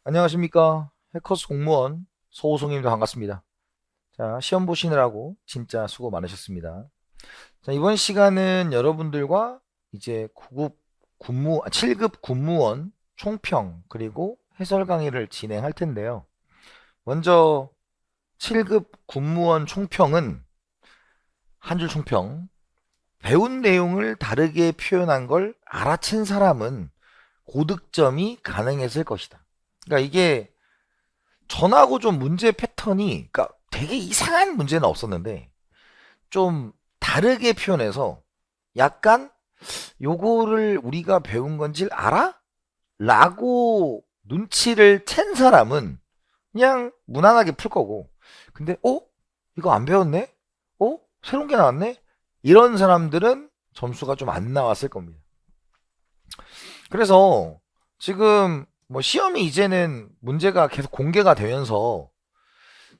안녕하십니까. 해커스 공무원 소호송님도 반갑습니다. 자, 시험 보시느라고 진짜 수고 많으셨습니다. 자, 이번 시간은 여러분들과 이제 7급 군무원 총평 그리고 해설 강의를 진행할 텐데요. 먼저 7급 군무원 총평은 한 줄 총평. 배운 내용을 다르게 표현한 걸 알아챈 사람은 고득점이 가능했을 것이다. 그러니까 이게 전하고 좀 문제 패턴이, 그러니까 되게 이상한 문제는 없었는데 좀 다르게 표현해서 약간 요거를 우리가 배운 건지 알아? 라고 눈치를 챈 사람은 그냥 무난하게 풀 거고, 근데 이거 안 배웠네? 새로운 게 나왔네? 이런 사람들은 점수가 좀 안 나왔을 겁니다. 그래서 지금 뭐 시험이 이제는 문제가 계속 공개가 되면서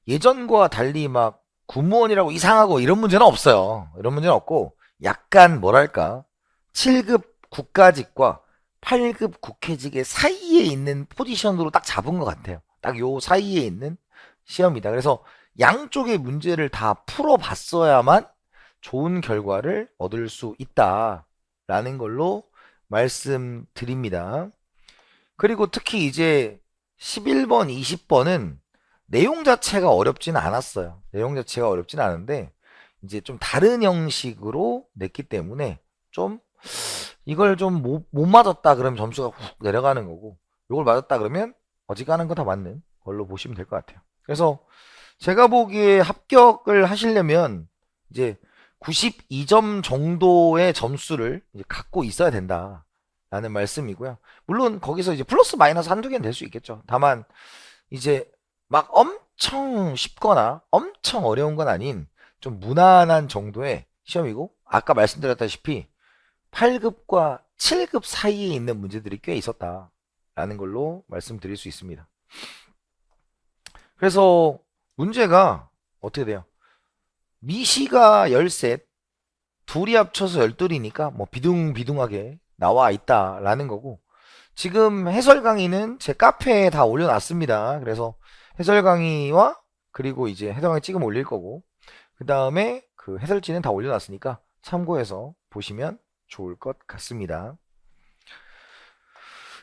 예전과 달리 막 군무원이라고 이상하고 이런 문제는 없어요. 이런 문제는 없고 약간 뭐랄까 7급 국가직과 8급 국회직의 사이에 있는 포지션으로 딱 잡은 것 같아요. 딱 요 사이에 있는 시험이다. 그래서 양쪽의 문제를 다 풀어봤어야만 좋은 결과를 얻을 수 있다라는 걸로 말씀드립니다. 그리고 특히 이제 11번, 20번은 내용 자체가 어렵지는 않았어요. 내용 자체가 어렵지는 않은데 이제 좀 다른 형식으로 냈기 때문에 좀 이걸 좀 못 맞았다 그러면 점수가 훅 내려가는 거고, 이걸 맞았다 그러면 어지간한 거 다 맞는 걸로 보시면 될 것 같아요. 그래서 제가 보기에 합격을 하시려면 이제 92점 정도의 점수를 이제 갖고 있어야 된다라는 말씀이고요. 물론 거기서 이제 플러스 마이너스 한두 개는 될 수 있겠죠. 다만 이제 막 엄청 쉽거나 엄청 어려운 건 아닌 좀 무난한 정도의 시험이고, 아까 말씀드렸다시피 8급과 7급 사이에 있는 문제들이 꽤 있었다라는 걸로 말씀드릴 수 있습니다. 그래서 문제가 어떻게 돼요? 미시가 13, 둘이 합쳐서 12이니까 뭐 비둥비둥하게 나와 있다라는 거고, 지금 해설 강의는 제 카페에 다 올려놨습니다. 그래서 해설 강의와 그리고 이제 해설 강의 찍으면 올릴 거고, 그 다음에 그 해설지는 다 올려놨으니까 참고해서 보시면 좋을 것 같습니다.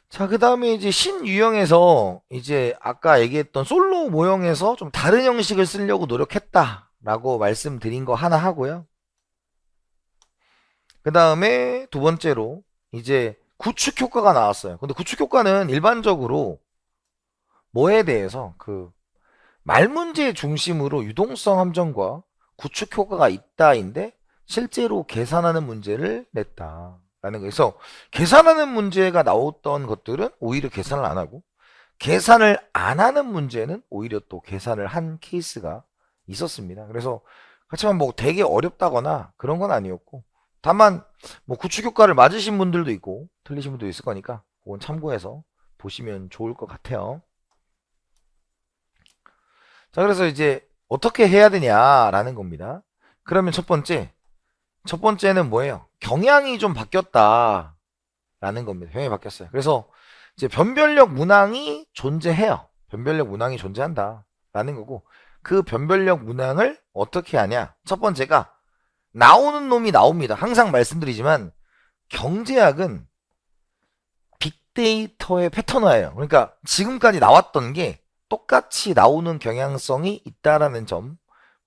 자, 그 다음에 이제 신유형에서 이제 아까 얘기했던 솔로 모형에서 좀 다른 형식을 쓰려고 노력했다라고 말씀드린 거 하나 하고요. 그 다음에 두 번째로 이제 구축 효과가 나왔어요. 근데 구축 효과는 일반적으로 뭐에 대해서 그 말문제 중심으로 유동성 함정과 구축 효과가 있다인데 실제로 계산하는 문제를 냈다라는 거예요. 그래서 계산하는 문제가 나왔던 것들은 오히려 계산을 안 하고, 계산을 안 하는 문제는 오히려 또 계산을 한 케이스가 있었습니다. 그래서 그렇지만 뭐 되게 어렵다거나 그런 건 아니었고, 다만 뭐 구축 효과를 맞으신 분들도 있고 틀리신 분도 있을 거니까 그건 참고해서 보시면 좋을 것 같아요. 자, 그래서 이제 어떻게 해야 되냐라는 겁니다. 그러면 첫 번째는 뭐예요? 경향이 좀 바뀌었다라는 겁니다. 경향이 바뀌었어요. 그래서 이제 변별력 문항이 존재해요. 변별력 문항이 존재한다라는 거고, 그 변별력 문항을 어떻게 하냐? 첫 번째가 나오는 놈이 나옵니다. 항상 말씀드리지만 경제학은 빅데이터의 패턴화예요. 그러니까 지금까지 나왔던 게 똑같이 나오는 경향성이 있다라는 점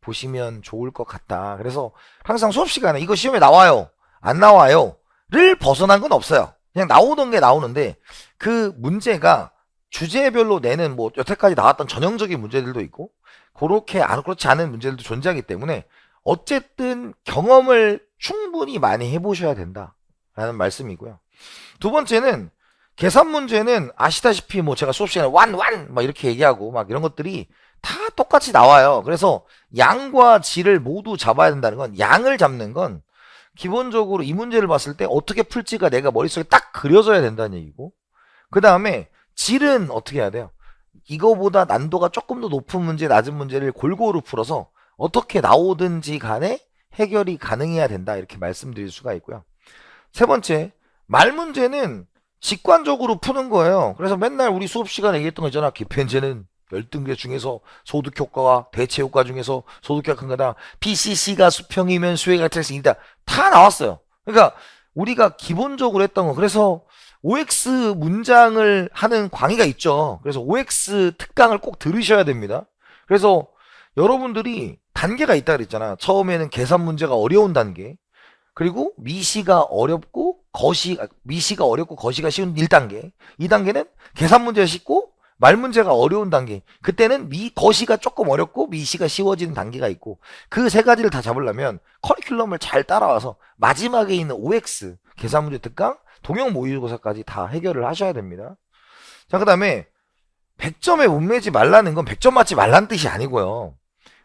보시면 좋을 것 같다. 그래서 항상 수업 시간에 이거 시험에 나와요, 안 나와요를 벗어난 건 없어요. 그냥 나오던 게 나오는데 그 문제가 주제별로 내는 뭐 여태까지 나왔던 전형적인 문제들도 있고 그렇게 그렇지 않은 문제들도 존재하기 때문에 어쨌든 경험을 충분히 많이 해보셔야 된다라는 말씀이고요. 두 번째는 계산 문제는 아시다시피 뭐 제가 수업 시간에 완완 막 이렇게 얘기하고 막 이런 것들이 다 똑같이 나와요. 그래서 양과 질을 모두 잡아야 된다는 건, 양을 잡는 건 기본적으로 이 문제를 봤을 때 어떻게 풀지가 내가 머릿속에 딱 그려져야 된다는 얘기고, 그 다음에 질은 어떻게 해야 돼요? 이거보다 난도가 조금 더 높은 문제, 낮은 문제를 골고루 풀어서 어떻게 나오든지 간에 해결이 가능해야 된다, 이렇게 말씀드릴 수가 있고요. 세 번째, 말 문제는 직관적으로 푸는 거예요. 그래서 맨날 우리 수업 시간에 얘기했던 거 있잖아. 기편제는 열등계 중에서 소득 효과와 대체 효과 중에서 소득 효과가 큰 거다. PCC가 수평이면 수혜가 특성이다. 다 나왔어요. 그러니까 우리가 기본적으로 했던 거. 그래서 OX 문장을 하는 강의가 있죠. 그래서 OX 특강을 꼭 들으셔야 됩니다. 그래서 여러분들이 단계가 있다 그랬잖아. 처음에는 계산 문제가 어려운 단계. 그리고 미시가 어렵고 미시가 어렵고 거시가 쉬운 1단계. 2단계는 계산 문제가 쉽고 말 문제가 어려운 단계. 그때는 거시가 조금 어렵고 미시가 쉬워지는 단계가 있고, 그 세 가지를 다 잡으려면 커리큘럼을 잘 따라와서 마지막에 있는 OX 계산 문제 특강, 동형 모의고사까지 다 해결을 하셔야 됩니다. 자, 그 다음에 100점에 못 매지 말라는 건 100점 맞지 말라는 뜻이 아니고요.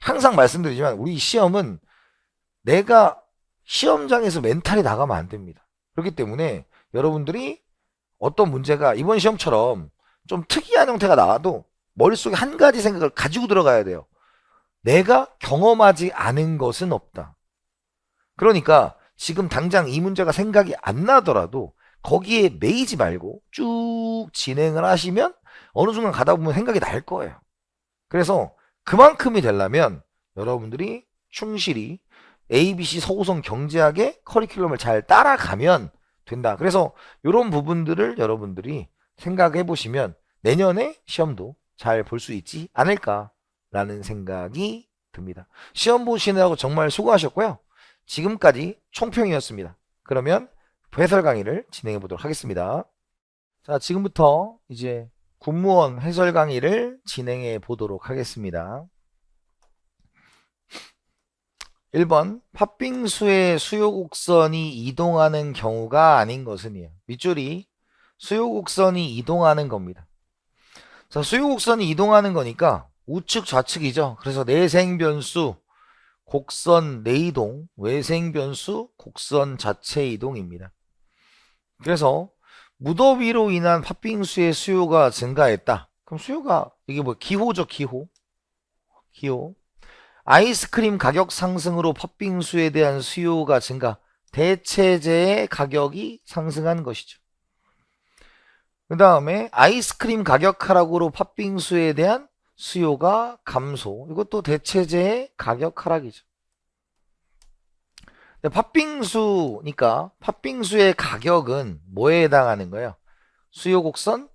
항상 말씀드리지만 우리 시험은 내가 시험장에서 멘탈이 나가면 안 됩니다. 그렇기 때문에 여러분들이 어떤 문제가 이번 시험처럼 좀 특이한 형태가 나와도 머릿속에 한 가지 생각을 가지고 들어가야 돼요. 내가 경험하지 않은 것은 없다. 그러니까 지금 당장 이 문제가 생각이 안 나더라도 거기에 매이지 말고 쭉 진행을 하시면 어느 순간 가다 보면 생각이 날 거예요. 그래서 그만큼이 되려면 여러분들이 충실히 ABC 서구성 경제학의 커리큘럼을 잘 따라가면 된다. 그래서 이런 부분들을 여러분들이 생각해 보시면 내년에 시험도 잘 볼 수 있지 않을까라는 생각이 듭니다. 시험 보시느라고 정말 수고하셨고요. 지금까지 총평이었습니다. 그러면 해설 강의를 진행해 보도록 하겠습니다. 자, 지금부터 이제 군무원 해설 강의를 진행해 보도록 하겠습니다. 1번, 팥빙수의 수요 곡선이 이동하는 경우가 아닌 것은이에요. 밑줄이 수요 곡선이 이동하는 겁니다. 자, 수요 곡선이 이동하는 거니까 우측 좌측이죠. 그래서 내생 변수 곡선 내이동, 외생 변수 곡선 자체 이동입니다. 그래서 무더위로 인한 팥빙수의 수요가 증가했다. 그럼 수요가 이게 뭐 기호죠, 기호. 아이스크림 가격 상승으로 팥빙수에 대한 수요가 증가, 대체제의 가격이 상승한 것이죠. 그 다음에 아이스크림 가격 하락으로 팥빙수에 대한 수요가 감소, 이것도 대체제의 가격 하락이죠. 팥빙수니까 팥빙수의 가격은 뭐에 해당하는 거예요? 수요 곡선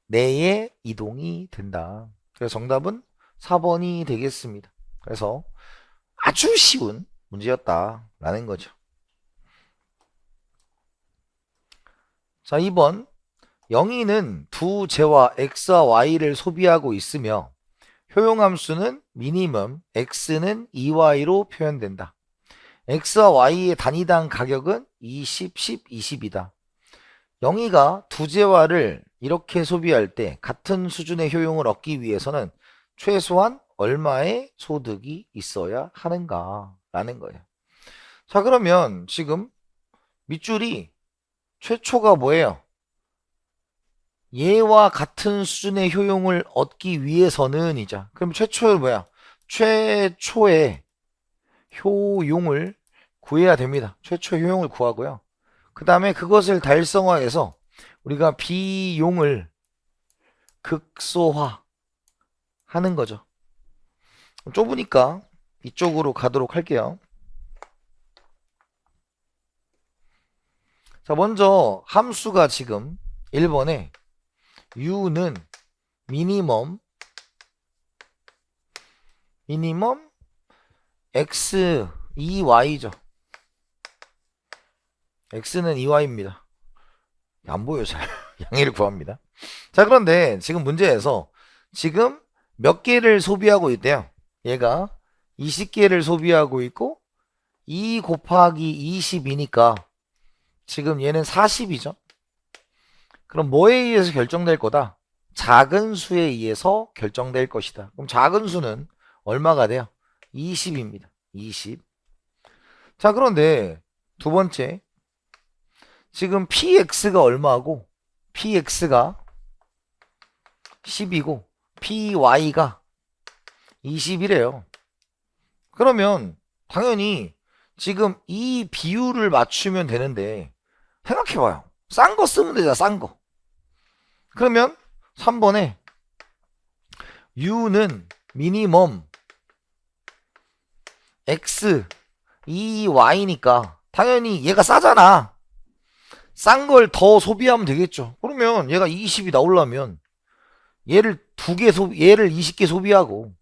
내에 이동이 된다. 그래서 정답은 4번이 되겠습니다. 그래서 아주 쉬운 문제였다라는 거죠. 자, 2번. 영희는 두 재와 x와 y를 소비하고 있으며 효용함수는 미니멈, x는 2y로 표현된다. x와 y의 단위당 가격은 20, 10, 20이다. 영희가 두 재화를 이렇게 소비할 때 같은 수준의 효용을 얻기 위해서는 최소한 얼마의 소득이 있어야 하는가 라는 거예요. 자, 그러면 지금 밑줄이 최초가 뭐예요? 얘와 같은 수준의 효용을 얻기 위해서는 이자. 그럼 최초는 뭐야? 최초의 효용을 구해야 됩니다. 최초의 효용을 구하고요. 그 다음에 그것을 달성화해서 우리가 비용을 극소화 하는 거죠. 좁으니까 이쪽으로 가도록 할게요. 자, 먼저 함수가 지금 1번에 u는 미니멈 x 2y죠. x는 2y입니다. 안 보여요, 잘. 양해를 구합니다. 자, 그런데 지금 문제에서 지금 몇 개를 소비하고 있대요. 얘가 20개를 소비하고 있고 2 곱하기 20이니까 지금 얘는 40이죠. 그럼 뭐에 의해서 결정될 거다? 작은 수에 의해서 결정될 것이다. 그럼 작은 수는 얼마가 돼요? 20입니다. 20. 자, 그런데 두 번째, 지금 px가 얼마고 px가 10이고 py가 20이래요. 그러면 당연히 지금 이 비율을 맞추면 되는데 생각해봐요. 싼 거 쓰면 되잖아, 싼 거. 그러면 3번에 U는 미니멈 X, Y니까 당연히 얘가 싸잖아. 싼 걸 더 소비하면 되겠죠. 그러면 얘가 20이 나오려면 얘를 20개 소비하고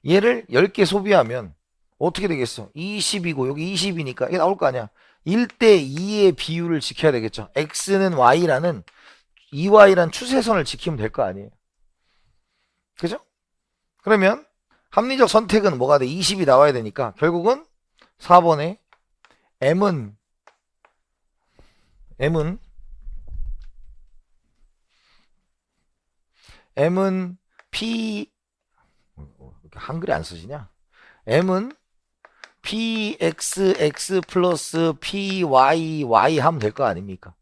얘를 10개 소비하면 어떻게 되겠어? 20이고 여기 20이니까 이게 나올 거 아니야. 1대 2의 비율을 지켜야 되겠죠. X는 Y라는 2Y라는 추세선을 지키면 될 거 아니에요. 그죠? 그러면 합리적 선택은 뭐가 돼? 20이 나와야 되니까 결국은 4번에 M은 P 이렇게 한글이 안 쓰시냐? M은 PXX 플러스 PYY 하면 될 거 아닙니까?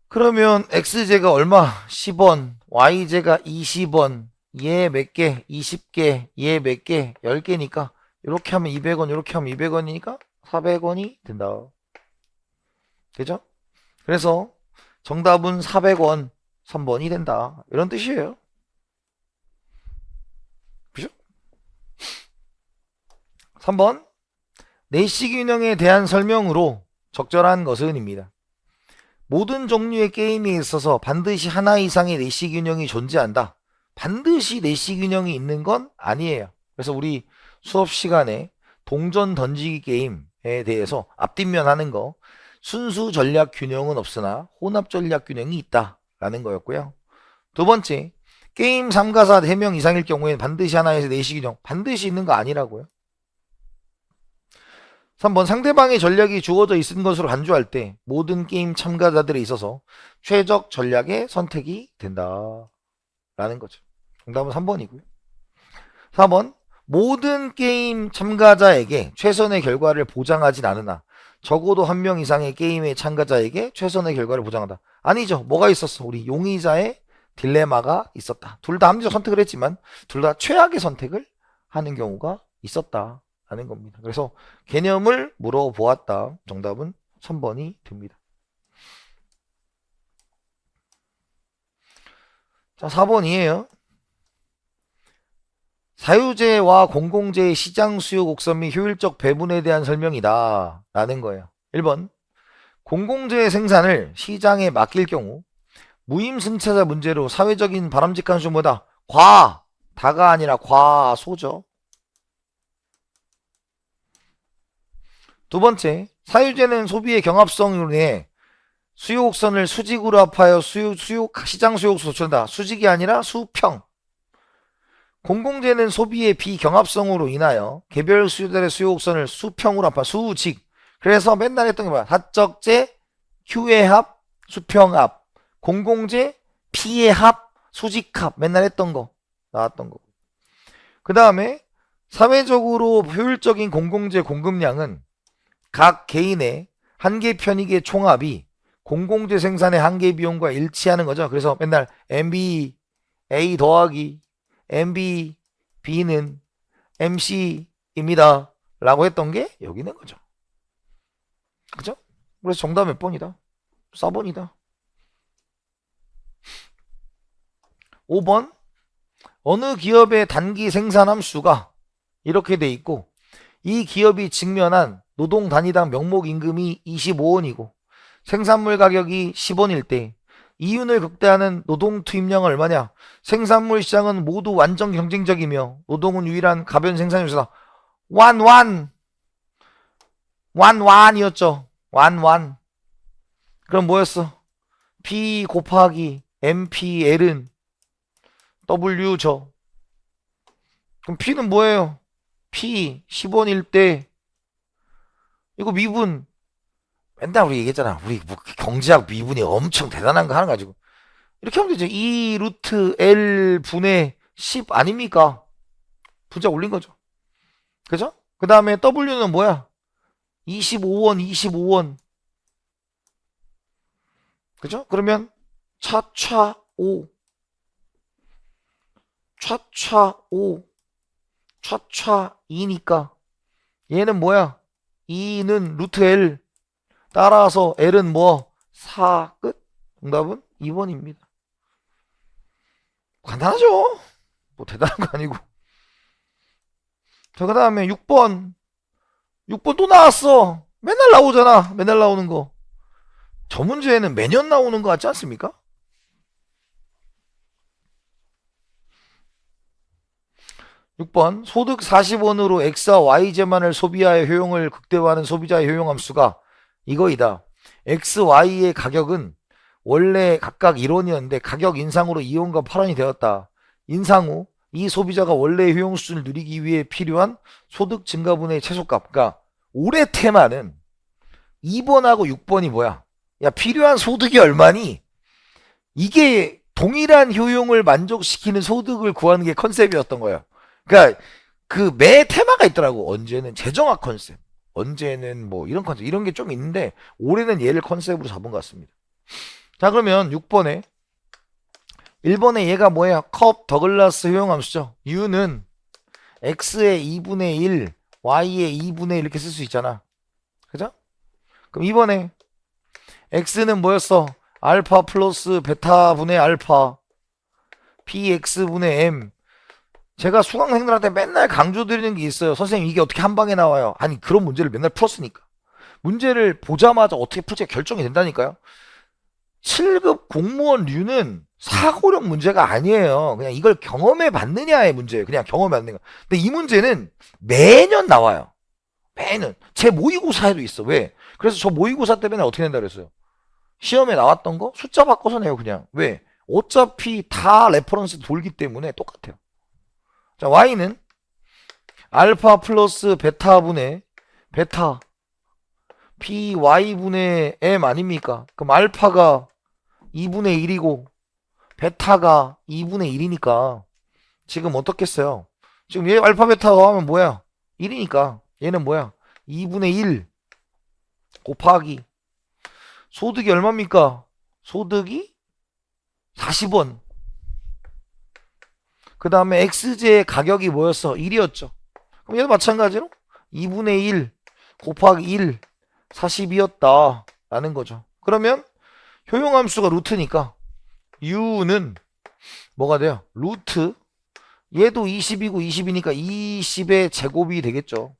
그러면 X제가 얼마? 10원, Y제가 20원, 얘 몇 개? 20개, 얘 몇 개? 10개니까 이렇게 하면 200원, 이렇게 하면 200원이니까 400원이 된다. 되죠? 그래서 정답은 400원 3번이 된다. 이런 뜻이에요. 그죠? 3번 내시균형에 대한 설명으로 적절한 것은 입니다. 모든 종류의 게임에 있어서 반드시 하나 이상의 내시균형이 존재한다. 반드시 내시균형이 있는 건 아니에요. 그래서 우리 수업 시간에 동전 던지기 게임에 대해서 앞뒷면 하는 거 순수 전략 균형은 없으나 혼합 전략 균형이 있다라는 거였고요. 두 번째, 게임 참가자 3명 이상일 경우에는 반드시 하나에서 내시균형 반드시 있는 거 아니라고요. 3번 상대방의 전략이 주어져 있는 것으로 간주할 때 모든 게임 참가자들에 있어서 최적 전략의 선택이 된다 라는 거죠. 정답은 3번이고요. 4번 모든 게임 참가자에게 최선의 결과를 보장하진 않으나 적어도 한 명 이상의 게임의 참가자에게 최선의 결과를 보장한다. 아니죠. 뭐가 있었어? 우리 용의자의 딜레마가 있었다. 둘 다 합리적 선택을 했지만 둘 다 최악의 선택을 하는 경우가 있었다 라는 겁니다. 그래서 개념을 물어보았다. 정답은 3번이 됩니다. 자, 4번이에요. 사유제와 공공재의 시장 수요 곡선 및 효율적 배분에 대한 설명이다 라는 거예요. 1번 공공재의 생산을 시장에 맡길 경우 무임승차자 문제로 사회적인 바람직한 수보다 다가 아니라 과소죠. 두 번째, 사유제는 소비의 경합성으로 인해 수요 곡선을 수직으로 합하여 시장 수요 곡선을 조절한다. 수직이 아니라 수평. 공공재는 소비의 비경합성으로 인하여 개별 수요들의 수요 곡선을 수평으로 합하 수직. 그래서 맨날 했던 게 뭐야? 사적재, Q의 합, 수평합. 공공재, P의 합, 수직합. 맨날 했던 거. 나왔던 거. 그 다음에 사회적으로 효율적인 공공재 공급량은 각 개인의 한계 편익의 총합이 공공재 생산의 한계 비용과 일치하는 거죠. 그래서 맨날 MB A 더하기 MB B는 MC입니다 라고 했던 게 여기 있는 거죠. 그죠? 그래서 정답 몇 번이다? 4번이다. 5번 어느 기업의 단기 생산 함수가 이렇게 돼 있고 이 기업이 직면한 노동 단위당 명목 임금이 25원이고 생산물 가격이 10원일 때 이윤을 극대화하는 노동 투입량은 얼마냐? 생산물 시장은 모두 완전 경쟁적이며 노동은 유일한 가변 생산 요소다. 완완이었죠. 완완. 그럼 뭐였어? P 곱하기 MPL은 W죠. 그럼 P는 뭐예요? P 10원일 때 이거 미분 맨날 우리 얘기했잖아. 우리 뭐 경제학 미분이 엄청 대단한 거 하는 가지고 이렇게 하면 되죠. 2 루트 L 분의 10 아닙니까? 분자 올린 거죠. 그죠? 그 다음에 W는 뭐야? 25원. 그죠? 그러면 차차 5 차차 2니까 얘는 뭐야? 2는 루트 L 따라서 L은 뭐? 4 끝? 정답은 2번입니다. 간단하죠? 뭐 대단한 거 아니고. 자, 그 다음에 6번. 6번 또 나왔어. 맨날 나오잖아. 맨날 나오는 거. 저 문제는 매년 나오는 거 같지 않습니까? 6번. 소득 40원으로 X와 Y제만을 소비하여 효용을 극대화하는 소비자의 효용함수가 이거이다. X, Y의 가격은 원래 각각 1원이었는데 가격 인상으로 2원과 8원이 되었다. 인상 후 이 소비자가 원래의 효용 수준을 누리기 위해 필요한 소득 증가분의 최소값. 그러니까 올해 테마는 2번하고 6번이 뭐야? 야, 필요한 소득이 얼마니? 이게 동일한 효용을 만족시키는 소득을 구하는 게 컨셉이었던 거예요. 그러니까 그 매 테마가 있더라고. 언제는 재정학 컨셉, 언제는 뭐 이런 컨셉, 이런 게 좀 있는데 올해는 얘를 컨셉으로 잡은 것 같습니다. 자, 그러면 6번에 1번에 얘가 뭐예요? 컵 더글라스 효용함수죠. U는 X의 2분의 1, Y의 2분의 1 이렇게 쓸 수 있잖아. 그죠? 그럼 2번에 X는 뭐였어? 알파 플러스 베타 분의 알파 px 분의 m. 제가 수강생들한테 맨날 강조드리는 게 있어요. 선생님 이게 어떻게 한 방에 나와요? 아니 그런 문제를 맨날 풀었으니까. 문제를 보자마자 어떻게 풀지 결정이 된다니까요. 7급 공무원류는 사고력 문제가 아니에요. 그냥 이걸 경험해 봤느냐의 문제예요. 그냥 경험해 봤느냐. 근데 이 문제는 매년 나와요. 매년. 제 모의고사에도 있어. 왜? 그래서 저 모의고사 때문에 어떻게 된다 그랬어요? 시험에 나왔던 거 숫자 바꿔서 내요. 그냥. 왜? 어차피 다 레퍼런스 돌기 때문에 똑같아요. 자, y는 알파 플러스 베타분의 베타 py분의 m 아닙니까? 그럼 알파가 2분의 1이고 베타가 2분의 1이니까 지금 어떻겠어요? 지금 얘 알파 베타가 하면 뭐야? 1이니까 얘는 뭐야? 2분의 1 곱하기 소득이 얼마입니까? 소득이 40원. 그 다음에 x제의 가격이 뭐였어? 1이었죠. 그럼 얘도 마찬가지로 2분의 1 곱하기 1 42였다 라는 거죠. 그러면 효용함수가 루트니까 u는 뭐가 돼요? 루트 얘도 20이고 20이니까 20의 제곱이 되겠죠.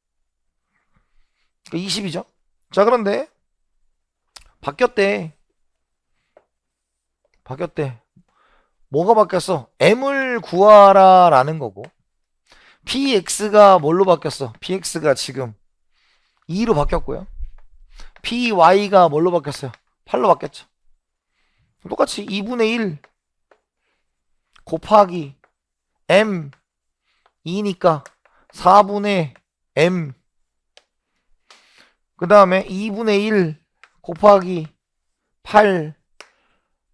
그러니까 20이죠. 자, 그런데 바뀌었대. 뭐가 바뀌었어? m을 구하라 라는 거고 px가 뭘로 바뀌었어? px가 지금 2로 바뀌었고요. py가 뭘로 바뀌었어요? 8로 바뀌었죠. 똑같이 2분의 1 곱하기 m 2니까 4분의 m 그 다음에 2분의 1 곱하기 8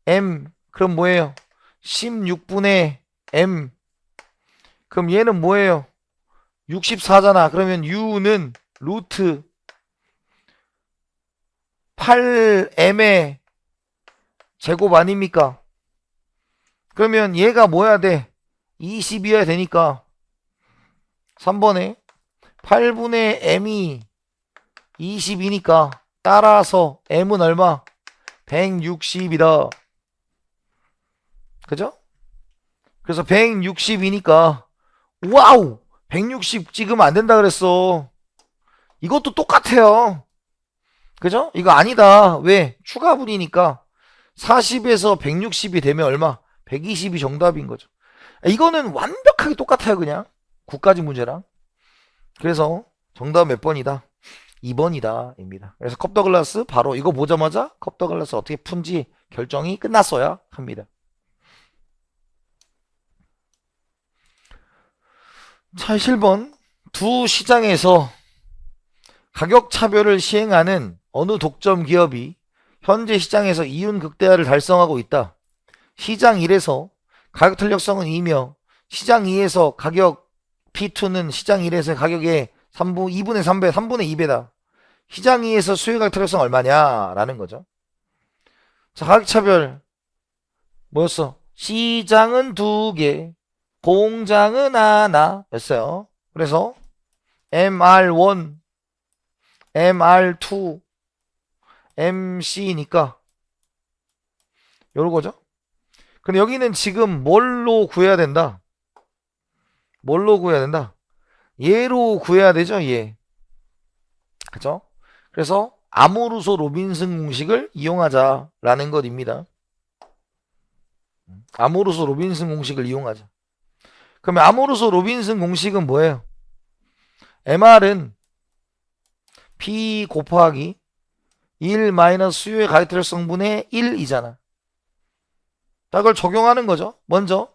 m 그럼 뭐예요? 16분의 m 그럼 얘는 뭐예요? 64잖아. 그러면 u는 루트 8m의 제곱 아닙니까? 그러면 얘가 뭐야 돼? 20이어야 되니까 3번에 8분의 m이 20이니까 따라서 m은 얼마? 160이다. 그죠? 그래서 160이니까 와우! 160 찍으면 안 된다 그랬어. 이것도 똑같아요. 그죠? 이거 아니다. 왜? 추가분이니까 40에서 160이 되면 얼마? 120이 정답인 거죠. 이거는 완벽하게 똑같아요. 그냥 9가지 문제랑. 그래서 정답 몇 번이다? 2번이다 입니다. 그래서 컵더글라스 바로 이거 보자마자 컵더글라스 어떻게 푼지 결정이 끝났어야 합니다. 자, 7번 두 시장에서 가격 차별을 시행하는 어느 독점 기업이 현재 시장에서 이윤 극대화를 달성하고 있다. 시장 1에서 가격 탄력성은 2며 시장 2에서 가격 P2는 시장 1에서 가격의 2분의 3배, 3분의 2배다. 시장 2에서 수요 가격 탄력성 얼마냐? 라는 거죠. 자, 가격 차별 뭐였어? 시장은 2개, 공장은 하나 였어요. 그래서 MR1, MR2, MC니까 요런 거죠. 근데 여기는 지금 뭘로 구해야 된다? 뭘로 구해야 된다? 얘로 구해야 되죠, 얘. 그죠? 그래서 아모르소 로빈슨 공식을 이용하자라는 것입니다. 아모르소 로빈슨 공식을 이용하자. 그러면 아모르소 로빈슨 공식은 뭐예요? MR은 P 곱하기 1 마이너스 수요의 가이트력 성분의 1이잖아. 자, 그걸 적용하는 거죠. 먼저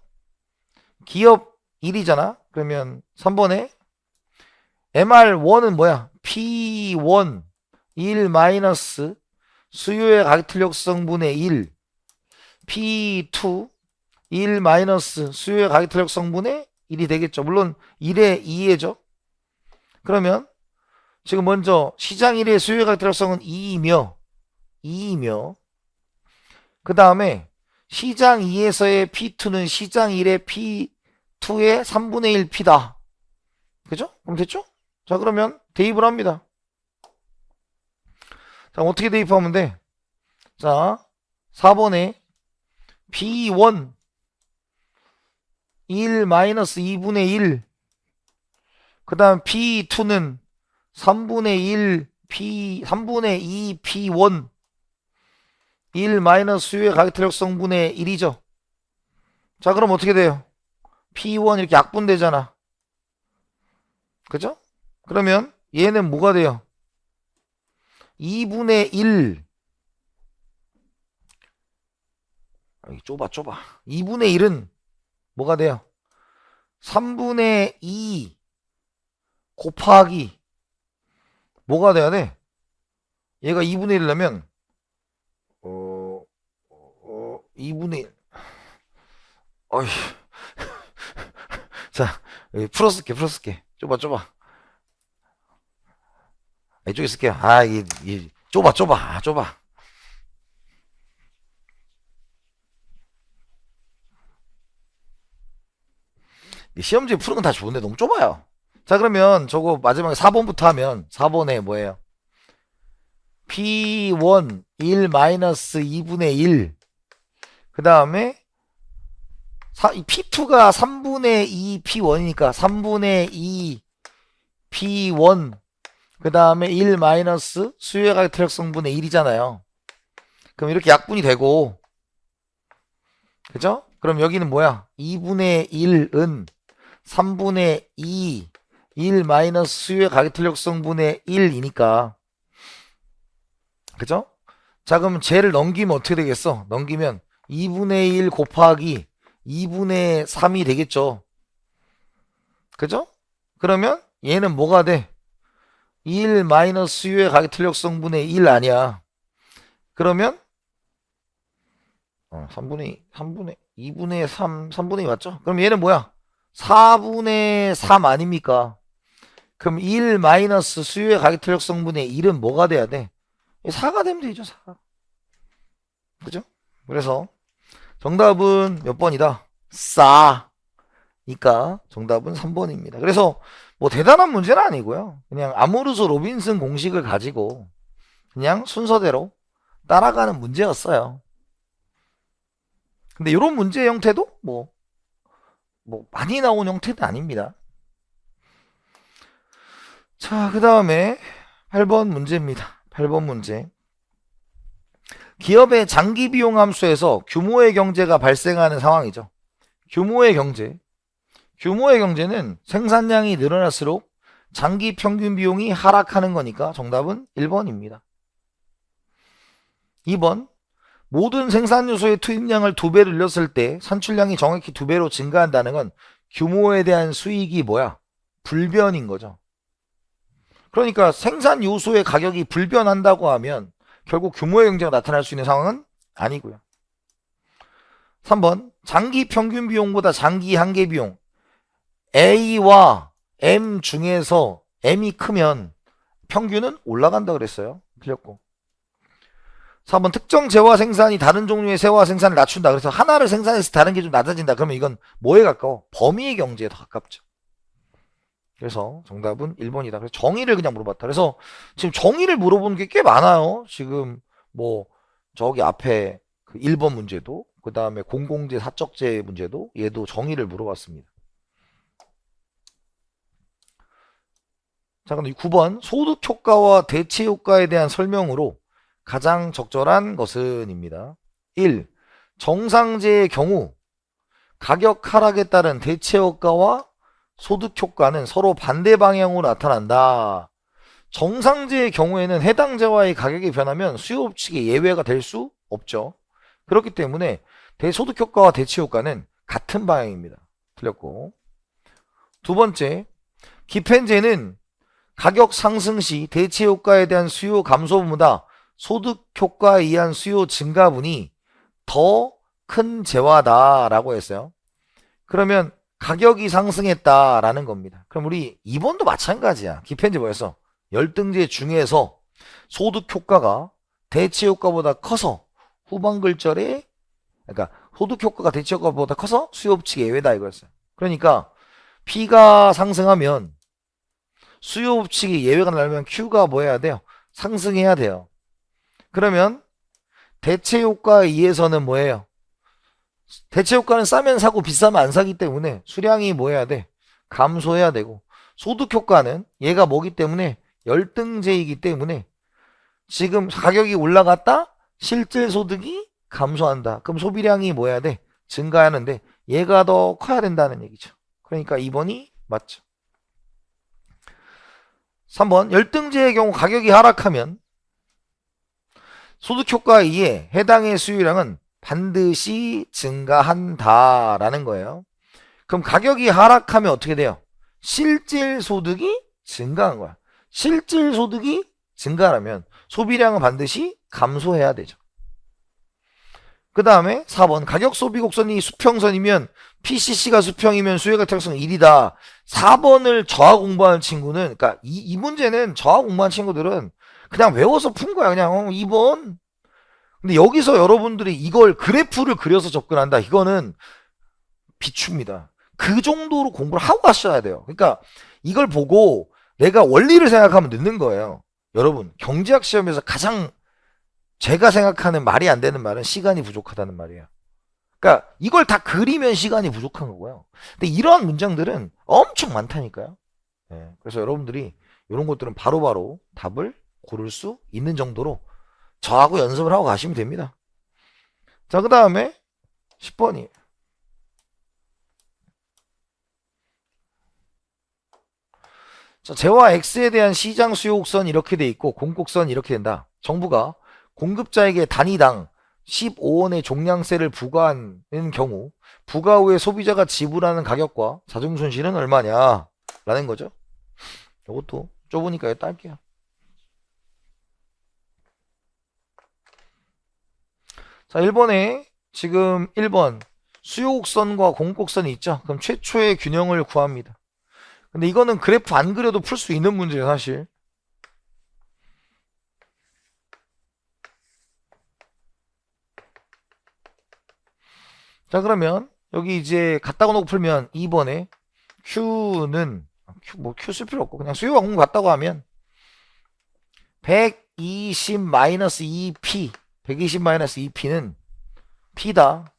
기업 1이잖아. 그러면 3번에 MR1은 뭐야? P1 1 마이너스 수요의 가이트력 성분의 1 P2 1 마이너스 수요의 가이트력 성분의 1이 되겠죠. 물론 1의 2예죠. 그러면 지금 먼저 시장 1의 수요의 가이트력성은 2이며 그 다음에 시장 2에서의 P2는 시장 1의 P2의 3분의 1 P다. 그죠? 그럼 됐죠? 자, 그러면 대입을 합니다. 자, 어떻게 대입하면 돼? 자, 4번에 P1 1 마이너스 2분의 1 그 다음 P2는 3분의 1 3분의 2 P1 1 마이너스 수요의 가격대력 성분의 1이죠. 자, 그럼 어떻게 돼요? P1 이렇게 약분되잖아. 그죠? 그러면 얘는 뭐가 돼요? 2분의 1 좁아 2분의 1은 뭐가 돼요? 3분의 2 곱하기 뭐가 돼야 돼? 얘가 2분의 1이라면 2분의 1 어이 자 풀어쓸게 좁아 이쪽에 쓸게요. 이게 좁아 시험지에 푸는 건 다 좋은데 너무 좁아요. 자, 그러면 저거 마지막에 4번부터 하면 4번에 뭐예요? P1 1 마이너스 2분의 1 그 다음에 P2가 3분의 2 P1이니까 3분의 2 P1 그 다음에 1 마이너스 수요의 가격대력 성분의 1이잖아요. 그럼 이렇게 약분이 되고 그죠? 그럼 여기는 뭐야? 2분의 1은 3분의 2 1 마이너스 수요의 가격탄력 성분의 1이니까 그죠? 자, 그럼 쟤를 넘기면 어떻게 되겠어? 넘기면 2분의 1 곱하기 2분의 3이 되겠죠. 그죠? 그러면 얘는 뭐가 돼? 1 마이너스 수요의 가격탄력 성분의 1 아니야. 그러면 3분의 2분의 3 3분의 2 맞죠? 그럼 얘는 뭐야? 4분의 3 아닙니까? 그럼 1 마이너스 수요의 가격탄력 성분의 1은 뭐가 돼야 돼? 4가 되면 되죠. 4. 그죠? 그래서 정답은 몇 번이다? 4. 니까 정답은 3번입니다. 그래서 뭐 대단한 문제는 아니고요. 그냥 아모르소 로빈슨 공식을 가지고 그냥 순서대로 따라가는 문제였어요. 근데 이런 문제 형태도 뭐 많이 나온 형태는 아닙니다. 자, 그 다음에 8번 문제입니다. 8번 문제. 기업의 장기 비용 함수에서 규모의 경제가 발생하는 상황이죠. 규모의 경제는 생산량이 늘어날수록 장기 평균 비용이 하락하는 거니까 정답은 1번입니다. 2번. 모든 생산 요소의 투입량을 2배로 늘렸을 때 산출량이 정확히 2배로 증가한다는 건 규모에 대한 수익이 뭐야? 불변인 거죠. 그러니까 생산 요소의 가격이 불변한다고 하면 결국 규모의 경제가 나타날 수 있는 상황은 아니고요. 3번. 장기 평균 비용보다 장기 한계 비용 A와 M 중에서 M이 크면 평균은 올라간다 그랬어요. 틀렸고. 4번. 특정 재화 생산이 다른 종류의 재화 생산을 낮춘다. 그래서 하나를 생산해서 다른 게 좀 낮아진다. 그러면 이건 뭐에 가까워? 범위의 경제에 더 가깝죠. 그래서 정답은 1번이다. 그래서 정의를 그냥 물어봤다. 그래서 지금 정의를 물어보는 게 꽤 많아요. 지금 뭐 저기 앞에 그 1번 문제도, 그 다음에 공공재 사적재 문제도 얘도 정의를 물어봤습니다. 자, 그럼 9번 소득 효과와 대체 효과에 대한 설명으로 가장 적절한 것은 입니다. 1. 정상재의 경우 가격 하락에 따른 대체 효과와 소득 효과는 서로 반대 방향으로 나타난다. 정상재의 경우에는 해당 재화의 가격이 변하면 수요 법칙의 예외가 될 수 없죠. 그렇기 때문에 대소득 효과와 대체 효과는 같은 방향입니다. 틀렸고. 두 번째, 기펜제는 가격 상승 시 대체 효과에 대한 수요 감소분보다 소득 효과에 의한 수요 증가분이 더 큰 재화다라고 했어요. 그러면 가격이 상승했다라는 겁니다. 그럼 우리 2번도 마찬가지야. 기펜제 뭐였어? 열등제 중에서 소득 효과가 대체 효과보다 커서 후반 글절에, 그러니까 소득 효과가 대체 효과보다 커서 수요 법칙 예외다 이거였어요. 그러니까 P가 상승하면 수요 법칙이 예외가 나려면 Q가 뭐 해야 돼요? 상승해야 돼요. 그러면 대체 효과에 의해서는 뭐예요? 대체 효과는 싸면 사고 비싸면 안 사기 때문에 수량이 뭐 해야 돼? 감소해야 되고, 소득 효과는 얘가 뭐기 때문에 열등제이기 때문에 지금 가격이 올라갔다? 실질 소득이 감소한다. 그럼 소비량이 뭐 해야 돼? 증가하는데 얘가 더 커야 된다는 얘기죠. 그러니까 2번이 맞죠. 3번, 열등제의 경우 가격이 하락하면 소득 효과에 의해 해당의 수요량은 반드시 증가한다라는 거예요. 그럼 가격이 하락하면 어떻게 돼요? 실질 소득이 증가한 거야. 실질 소득이 증가하면 소비량은 반드시 감소해야 되죠. 그 다음에 4번, 가격 소비 곡선이 수평선이면 PCC가 수평이면 수요가 특성 1이다. 4번을 저하 공부하는 친구는, 그러니까 이 문제는 저하 공부하는 친구들은 그냥 외워서 푼 거야. 그냥 2번. 근데 여기서 여러분들이 이걸 그래프를 그려서 접근한다. 이거는 비추입니다. 그 정도로 공부를 하고 가셔야 돼요. 그러니까 이걸 보고 내가 원리를 생각하면 늦는 거예요. 여러분, 경제학 시험에서 가장 제가 생각하는 말이 안 되는 말은 시간이 부족하다는 말이에요. 그러니까 이걸 다 그리면 시간이 부족한 거고요. 근데 이러한 문장들은 엄청 많다니까요. 네, 그래서 여러분들이 이런 것들은 바로바로 답을 고를 수 있는 정도로 저하고 연습을 하고 가시면 됩니다. 자, 그 다음에 10번이에요. 자, 재화 X에 대한 시장 수요 곡선 이렇게 돼 있고 공곡선 이렇게 된다. 정부가 공급자에게 단위당 15원의 종량세를 부과하는 경우 부과 후에 소비자가 지불하는 가격과 자동 손실은 얼마냐 라는 거죠. 이것도 좁으니까 여기 딸게요. 자, 1번에 지금 1번 수요곡선과 공곡선이 있죠. 그럼 최초의 균형을 구합니다. 근데 이거는 그래프 안 그려도 풀 수 있는 문제예요, 사실. 자, 그러면 여기 이제 갖다가 놓고 풀면 2번에 Q는 Q 쓸 필요 없고 그냥 수요와 공급 같다고 하면 120-2P 120-2P는 P다.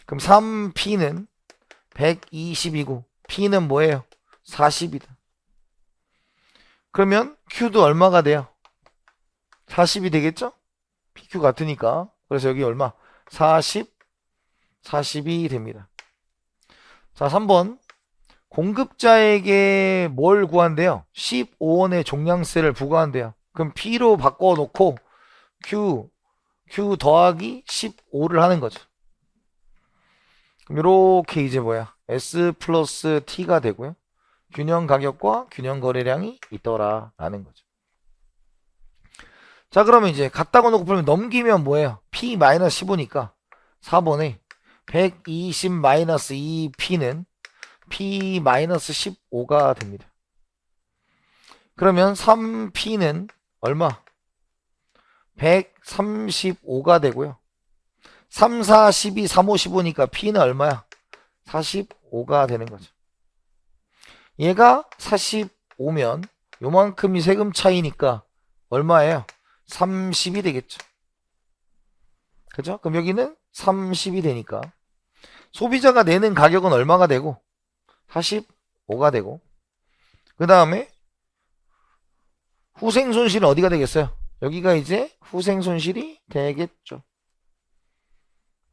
그럼 3P는 120이고 P는 뭐예요? 40이다. 그러면 Q도 얼마가 돼요? 40이 되겠죠? PQ 같으니까. 그래서 여기 얼마? 40이 됩니다. 자, 3번. 공급자에게 뭘 구한대요? 15원의 종량세를 부과한대요. 그럼 P로 바꿔놓고 Q 더하기 15를 하는 거죠. 그럼 이렇게 이제 뭐야? S 플러스 T가 되고요. 균형 가격과 균형 거래량이 있더라 라는 거죠. 자, 그러면 이제 갖다가 놓고 풀면 넘기면 뭐예요? P-15니까 4번에 120-2P는 P-15가 됩니다. 그러면 3P는 얼마? 135가 되고요. 3, 4, 12, 3, 5, 15니까 P는 얼마야? 45가 되는 거죠. 얘가 45면 요만큼이 세금 차이니까 얼마예요? 30이 되겠죠. 그죠? 그럼 여기는 30이 되니까 소비자가 내는 가격은 얼마가 되고 45가 되고, 그 다음에 후생 손실은 어디가 되겠어요? 여기가 이제 후생 손실이 되겠죠.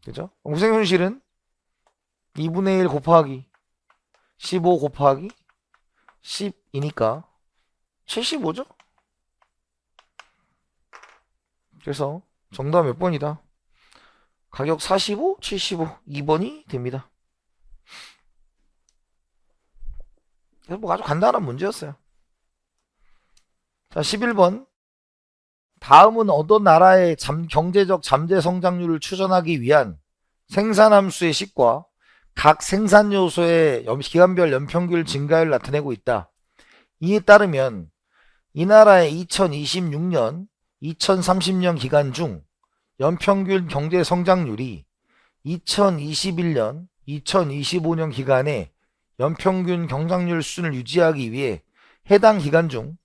그죠? 후생 손실은 2분의 1 곱하기 15 곱하기 10이니까 75죠? 그래서 정답 몇 번이다? 가격 45, 75, 2번이 됩니다. 그래서 뭐 아주 간단한 문제였어요. 자, 11번. 다음은 어떤 나라의 경제적 잠재 성장률을 추정하기 위한 생산함수의 식과 각 생산 요소의 기간별 연평균 증가율을 나타내고 있다. 이에 따르면 이 나라의 2026년, 2030년 기간 중 연평균 경제 성장률이 2021년, 2025년 기간에 연평균 경장률 수준을 유지하기 위해 해당 기간 중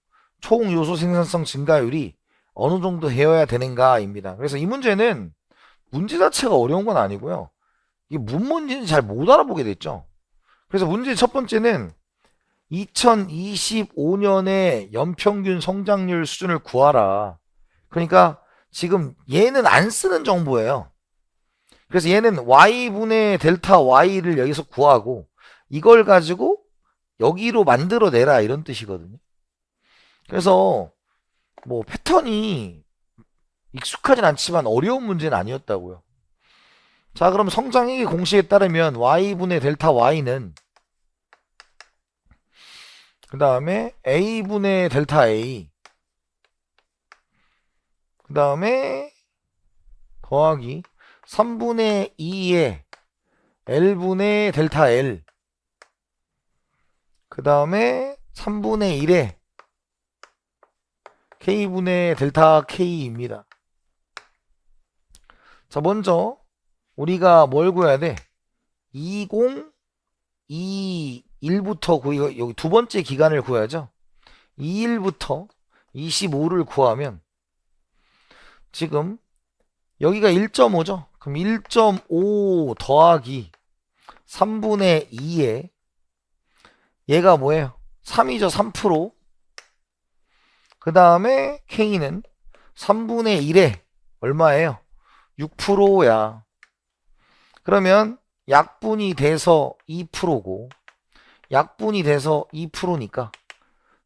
총 요소 생산성 증가율이 어느 정도 되어야 되는가입니다. 그래서 이 문제는 문제 자체가 어려운 건 아니고요. 이게 무슨 문제인지 잘 못 알아보게 됐죠. 그래서 문제 첫 번째는 2025년의 연평균 성장률 수준을 구하라. 그러니까 지금 얘는 안 쓰는 정보예요. 그래서 얘는 y분의 델타 y를 여기서 구하고 이걸 가지고 여기로 만들어내라 이런 뜻이거든요. 그래서 뭐 패턴이 익숙하진 않지만 어려운 문제는 아니었다고요. 자, 그럼 성장액의 공식에 따르면 y분의 델타 y는 그 다음에 a분의 델타 a 그 다음에 더하기 3분의 2의 l분의 델타 l 그 다음에 3분의 1의 k분의 델타 k입니다. 자, 먼저 우리가 뭘 구해야 돼? 20, 21부터 여기 두 번째 기간을 구해야죠. 21부터 25를 구하면 지금 여기가 1.5죠. 그럼 1.5 더하기 3분의 2에 얘가 뭐예요? 3이죠. 3%. 그 다음에 K는 3분의 1에 얼마예요? 6%야. 그러면 약분이 돼서 2%고 약분이 돼서 2%니까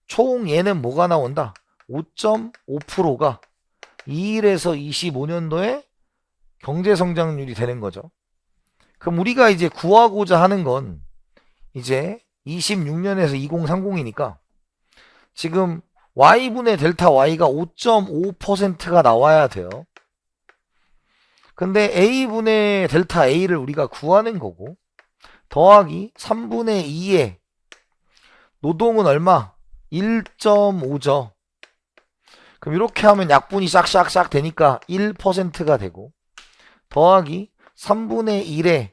총 얘는 뭐가 나온다? 5.5%가 21에서 25년도에 경제성장률이 되는 거죠. 그럼 우리가 이제 구하고자 하는 건 이제 26년에서 2030이니까 지금 y분의 델타 y가 5.5%가 나와야 돼요. 근데 a분의 델타 a를 우리가 구하는 거고 더하기 3분의 2에 노동은 얼마? 1.5죠. 그럼 이렇게 하면 약분이 싹싹싹 되니까 1%가 되고 더하기 3분의 1에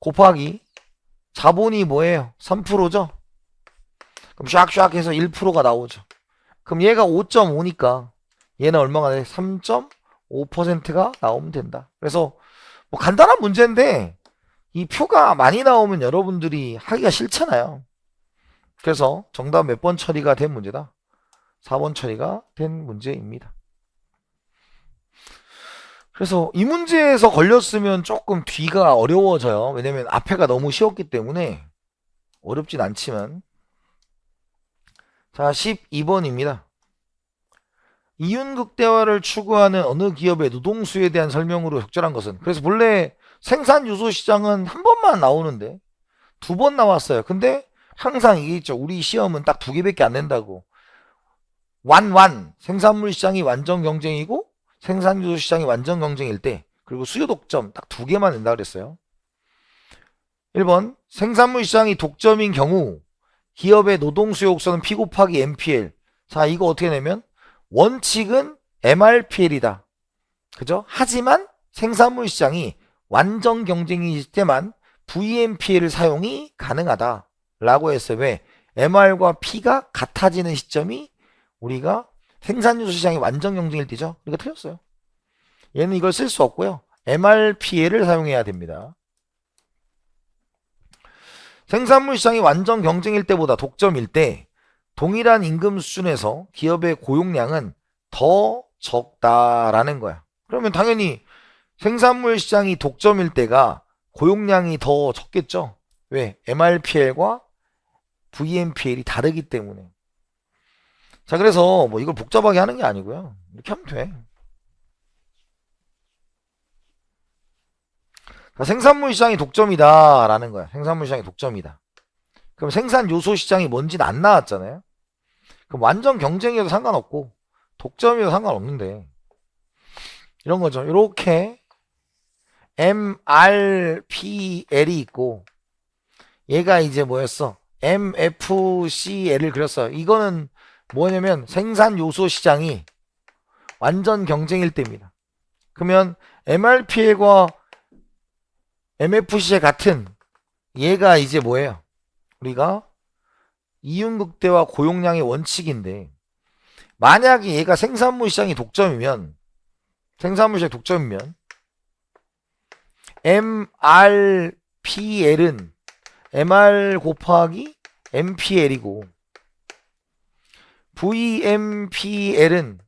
곱하기 자본이 뭐예요? 3%죠? 그럼 샥샥 해서 1%가 나오죠. 그럼 얘가 5.5니까 얘는 얼마가 돼? 3.5%가 나오면 된다. 그래서 뭐 간단한 문제인데 이 표가 많이 나오면 여러분들이 하기가 싫잖아요. 그래서 정답 몇 번 처리가 된 문제다? 4번 처리가 된 문제입니다. 그래서 이 문제에서 걸렸으면 조금 뒤가 어려워져요. 왜냐면 앞에가 너무 쉬웠기 때문에 어렵진 않지만. 자, 12번입니다. 이윤극대화를 추구하는 어느 기업의 노동수에 대한 설명으로 적절한 것은? 그래서 본래 생산요소 시장은 한 번만 나오는데 2번 나왔어요. 근데 항상 이게 있죠. 우리 시험은 딱 2개밖에 안 낸다고. 생산물 시장이 완전 경쟁이고 생산요소 시장이 완전 경쟁일 때, 그리고 수요 독점 딱 2개만 낸다 그랬어요. 1번 생산물 시장이 독점인 경우 기업의 노동 수요 곡선은 P 곱하기 MPL. 자, 이거 어떻게 내면 원칙은 MRPL이다. 그죠? 하지만 생산물 시장이 완전 경쟁일 때만 VMPL 사용이 가능하다 라고 했어요. 왜? MR과 P가 같아지는 시점이 우리가 생산요소 시장이 완전 경쟁일 때죠. 그러니까 틀렸어요. 얘는 이걸 쓸 수 없고요. MRPL을 사용해야 됩니다. 생산물 시장이 완전 경쟁일 때보다 독점일 때 동일한 임금 수준에서 기업의 고용량은 더 적다라는 거야. 그러면 당연히 생산물 시장이 독점일 때가 고용량이 더 적겠죠. 왜? MRPL과 VMPL이 다르기 때문에. 자, 그래서 뭐 이걸 복잡하게 하는 게 아니고요. 이렇게 하면 돼. 자, 생산물 시장이 독점이다라는 거야. 생산물 시장이 독점이다. 그럼 생산 요소 시장이 뭔지는 안 나왔잖아요. 그럼 완전 경쟁이어도 상관없고 독점이어도 상관없는데 이런 거죠. 이렇게 MRPL이 있고 얘가 이제 뭐였어? MFCL을 그렸어요. 이거는 뭐냐면 생산 요소 시장이 완전 경쟁일 때입니다. 그러면 MRPL과 MFCL 같은 얘가 이제 뭐예요? 우리가 이윤극대와 고용량의 원칙인데 만약에 얘가 생산물 시장이 독점이면 MRPL은 MR 곱하기 MPL이고 VMPL은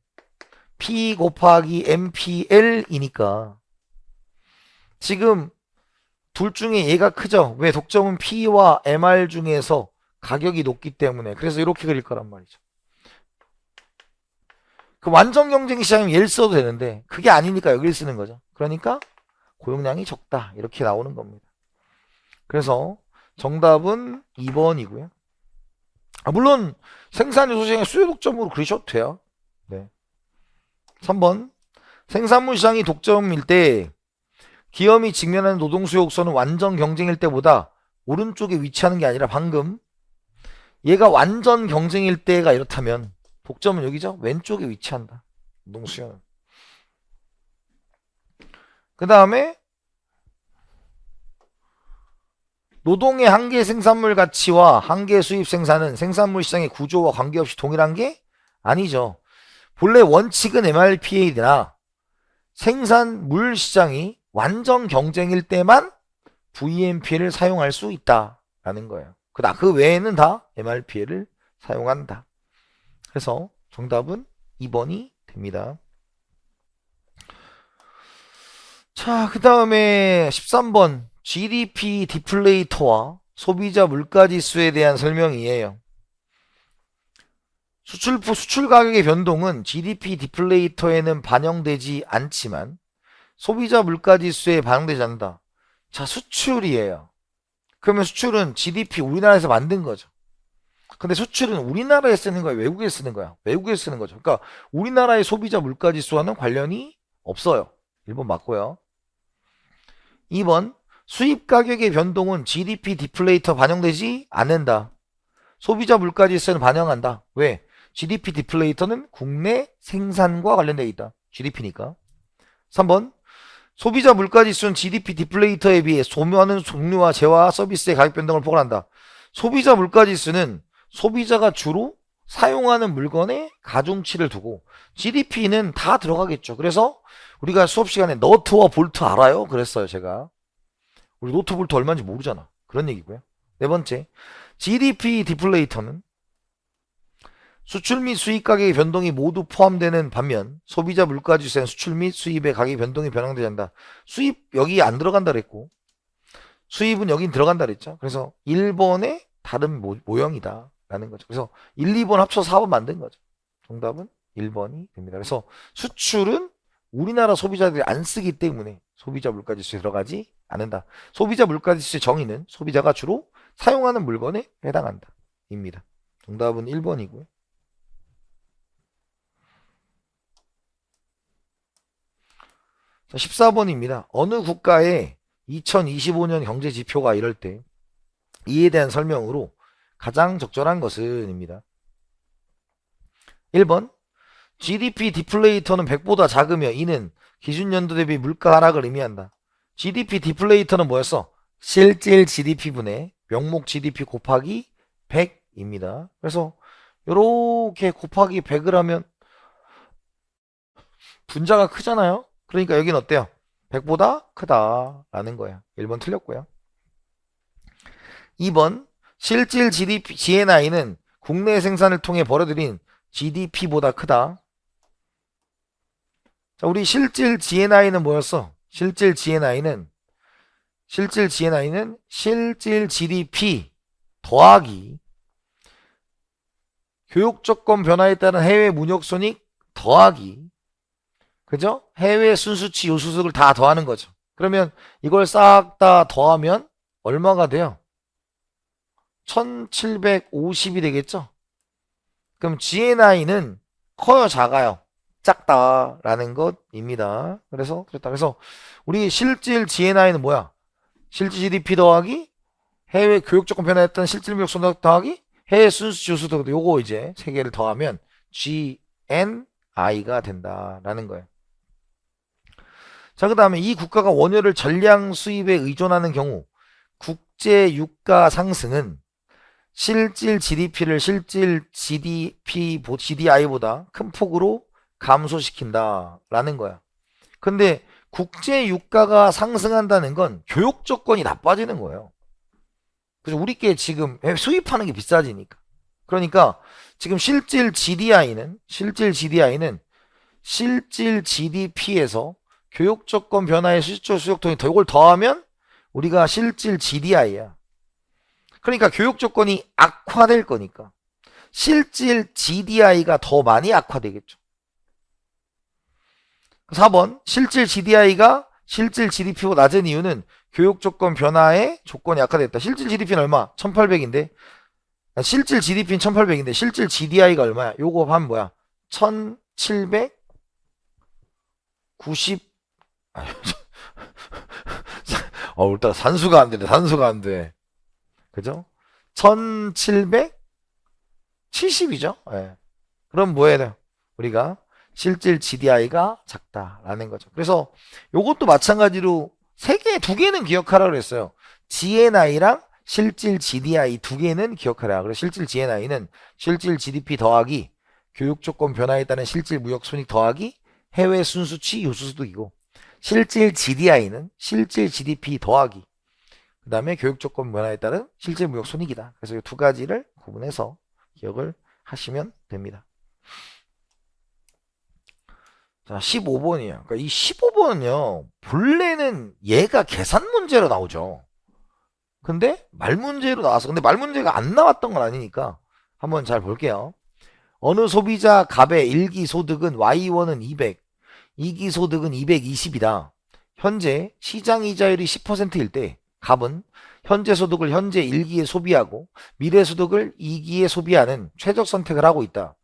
P 곱하기 MPL이니까 지금 둘 중에 얘가 크죠? 왜? 독점은 P와 MR 중에서 가격이 높기 때문에. 그래서 이렇게 그릴 거란 말이죠. 그 완전 경쟁 시장이면 얘를 써도 되는데 그게 아니니까 여기를 쓰는 거죠. 그러니까 고용량이 적다 이렇게 나오는 겁니다. 그래서 정답은 2번이고요. 물론 생산요소 시장의 수요 독점으로 그리셔도 돼요. 네. 3번 생산물 시장이 독점일 때 기업이 직면하는 노동 수요 곡선은 완전 경쟁일 때보다 오른쪽에 위치하는 게 아니라 방금 얘가 완전 경쟁일 때가 이렇다면 독점은 여기죠? 왼쪽에 위치한다. 노동 수요는. 그 다음에 노동의 한계 생산물 가치와 한계 수입 생산은 생산물 시장의 구조와 관계없이 동일한 게 아니죠. 본래 원칙은 MRPL이나 생산물 시장이 완전 경쟁일 때만 VMPL을 사용할 수 있다라는 거예요. 그 외에는 다 MRPL을 사용한다. 그래서 정답은 2번이 됩니다. 자, 그 다음에 13번 GDP 디플레이터와 소비자 물가지수에 대한 설명이에요. 수출 가격의 변동은 GDP 디플레이터에는 반영되지 않지만 소비자 물가지수에 반영되지 않는다. 자, 수출이에요. 그러면 수출은 GDP 우리나라에서 만든 거죠. 근데 수출은 우리나라에 쓰는 거야? 외국에 쓰는 거야? 외국에 쓰는 거죠. 그러니까 우리나라의 소비자 물가지수와는 관련이 없어요. 1번 맞고요. 2번 수입 가격의 변동은 GDP 디플레이터 반영되지 않는다. 소비자 물가지수는 반영한다. 왜? GDP 디플레이터는 국내 생산과 관련되어 있다. GDP니까. 3번 소비자 물가지수는 GDP 디플레이터에 비해 소모하는 종류와 재화 서비스의 가격 변동을 포괄한다. 소비자 물가지수는 소비자가 주로 사용하는 물건에 가중치를 두고 GDP는 다 들어가겠죠. 그래서 우리가 수업 시간에 너트와 볼트 알아요? 그랬어요, 제가. 우리 노트 볼트 얼마인지 모르잖아. 그런 얘기고요. 네 번째, GDP 디플레이터는 수출 및 수입 가격의 변동이 모두 포함되는 반면 소비자 물가지수엔 수출 및 수입의 가격의 변동이 변형되지 않는다. 수입 여기 안 들어간다 그랬고 수입은 여긴 들어간다 그랬죠. 그래서 1번의 다른 모형이다 라는 거죠. 그래서 1, 2번 합쳐서 4번 만든 거죠. 정답은 1번이 됩니다. 그래서 수출은 우리나라 소비자들이 안 쓰기 때문에 소비자 물가지수에 들어가지 않는다. 소비자 물가지수의 정의는 소비자가 주로 사용하는 물건에 해당한다 입니다. 정답은 1번이고요. 자, 14번입니다. 어느 국가의 2025년 경제 지표가 이럴 때 이에 대한 설명으로 가장 적절한 것은 입니다. 1번 GDP 디플레이터는 100보다 작으며 이는 기준연도 대비 물가 하락을 의미한다. GDP 디플레이터는 뭐였어? 실질 GDP분의 명목 GDP 곱하기 100입니다. 그래서 이렇게 곱하기 100을 하면 분자가 크잖아요. 그러니까 여기는 어때요? 100보다 크다라는 거야. 1번 틀렸고요. 2번 실질 GDP, GNI는 국내 생산을 통해 벌어들인 GDP보다 크다. 자, 우리 실질 GNI는 뭐였어? 실질 GNI는 실질 GDP 더하기 교육 조건 변화에 따른 해외 문역 손익 더하기, 그죠? 해외 순수치 요소수를 다 더하는 거죠. 그러면 이걸 싹 다 더하면 얼마가 돼요? 1750이 되겠죠? 그럼 GNI는 커요, 작아요? 작다라는 것입니다. 그래서 그랬다. 그래서 우리 실질 GNI는 뭐야? 실질 GDP 더하기 해외 교육 조건 변화에 따른 실질 문역 손익 더하기 해외 순수치 요소수, 요거 이제 세 개를 더하면 GNI가 된다라는 거예요. 자, 그 다음에 이 국가가 원유를 전량 수입에 의존하는 경우 국제 유가 상승은 실질 GDP를 실질 GDI보다 큰 폭으로 감소시킨다라는 거야. 근데 국제 유가가 상승한다는 건 교육 조건이 나빠지는 거예요. 그래서 우리께 지금 수입하는 게 비싸지니까. 그러니까 지금 실질 GDI는 실질 GDP에서 교육 조건 변화의 수출처 수역통이 이걸 더하면 우리가 실질 GDI야. 그러니까 교육 조건이 악화될 거니까 실질 GDI가 더 많이 악화되겠죠. 4번 실질 GDI가 실질 GDP보다 낮은 이유는 교육 조건 변화의 조건이 악화됐다. 실질 GDP는 얼마? 1800인데 실질 GDP는 1800인데 실질 GDI가 얼마야? 요거 하면 뭐야? 1790. 일단 산수가 안 되네. 산수가 안 돼. 그죠? 1770이죠? 예. 그럼 뭐 해야 돼요? 우리가 실질 GDI가 작다라는 거죠. 그래서 요것도 마찬가지로 두 개는 기억하라고 그랬어요. GNI랑 실질 GDI 두 개는 기억하라. 그래서 실질 GNI는 실질 GDP 더하기 교육 조건 변화에 따른 실질 무역 손익 더하기 해외 순수치 요소수득이고, 실질 GDI는 실질 GDP 더하기 그 다음에 교육 조건 변화에 따른 실질 무역 손익이다. 그래서 이 두 가지를 구분해서 기억을 하시면 됩니다. 자, 15번이야. 그러니까 이 15번은요, 본래는 얘가 계산 문제로 나오죠. 근데 말 문제로 나와서, 근데 말 문제가 안 나왔던 건 아니니까 한번 잘 볼게요. 어느 소비자 갑의 1기 소득은 Y1은 200, 2기 소득은 220이다. 현재 시장 이자율이 10%일 때 갑은 현재 소득을 현재 1기에 소비하고 미래 소득을 2기에 소비하는 최적 선택을 하고 있다.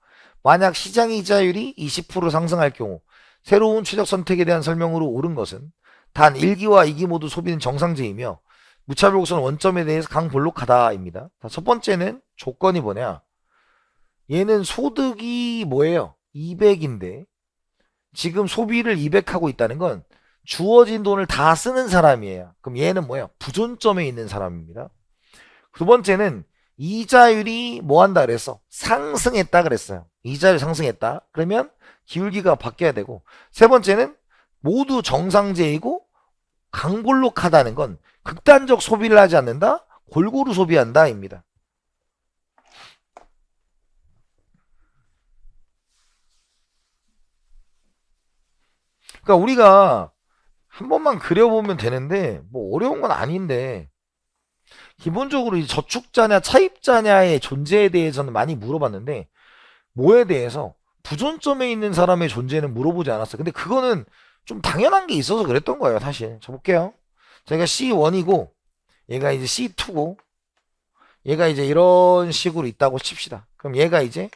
만약 시장 이자율이 20% 상승할 경우 새로운 최적 선택에 대한 설명으로 옳은 것은 단 1기와 2기 모두 소비는 정상제이며 무차별 곡선 원점에 대해서 강볼록하다입니다. 첫 번째는 조건이 뭐냐? 얘는 소득이 뭐예요? 200인데 지금 소비를 200 하고 있다는 건 주어진 돈을 다 쓰는 사람이에요. 그럼 얘는 뭐예요? 부존점에 있는 사람입니다. 두 번째는 이자율이 뭐 한다 그랬어? 상승했다 그랬어요. 이자율이 상승했다. 그러면 기울기가 바뀌어야 되고, 세 번째는 모두 정상제이고 강볼록하다는 건 극단적 소비를 하지 않는다, 골고루 소비한다 입니다. 그러니까 우리가 한 번만 그려보면 되는데 뭐 어려운 건 아닌데, 기본적으로 이 저축자냐 차입자냐의 존재에 대해서는 많이 물어봤는데 뭐에 대해서 부존점에 있는 사람의 존재는 물어보지 않았어요. 근데 그거는 좀 당연한 게 있어서 그랬던 거예요. 사실 저 볼게요. 저희가 C1이고 얘가 이제 C2고 얘가 이제 이런 식으로 있다고 칩시다. 그럼 얘가 이제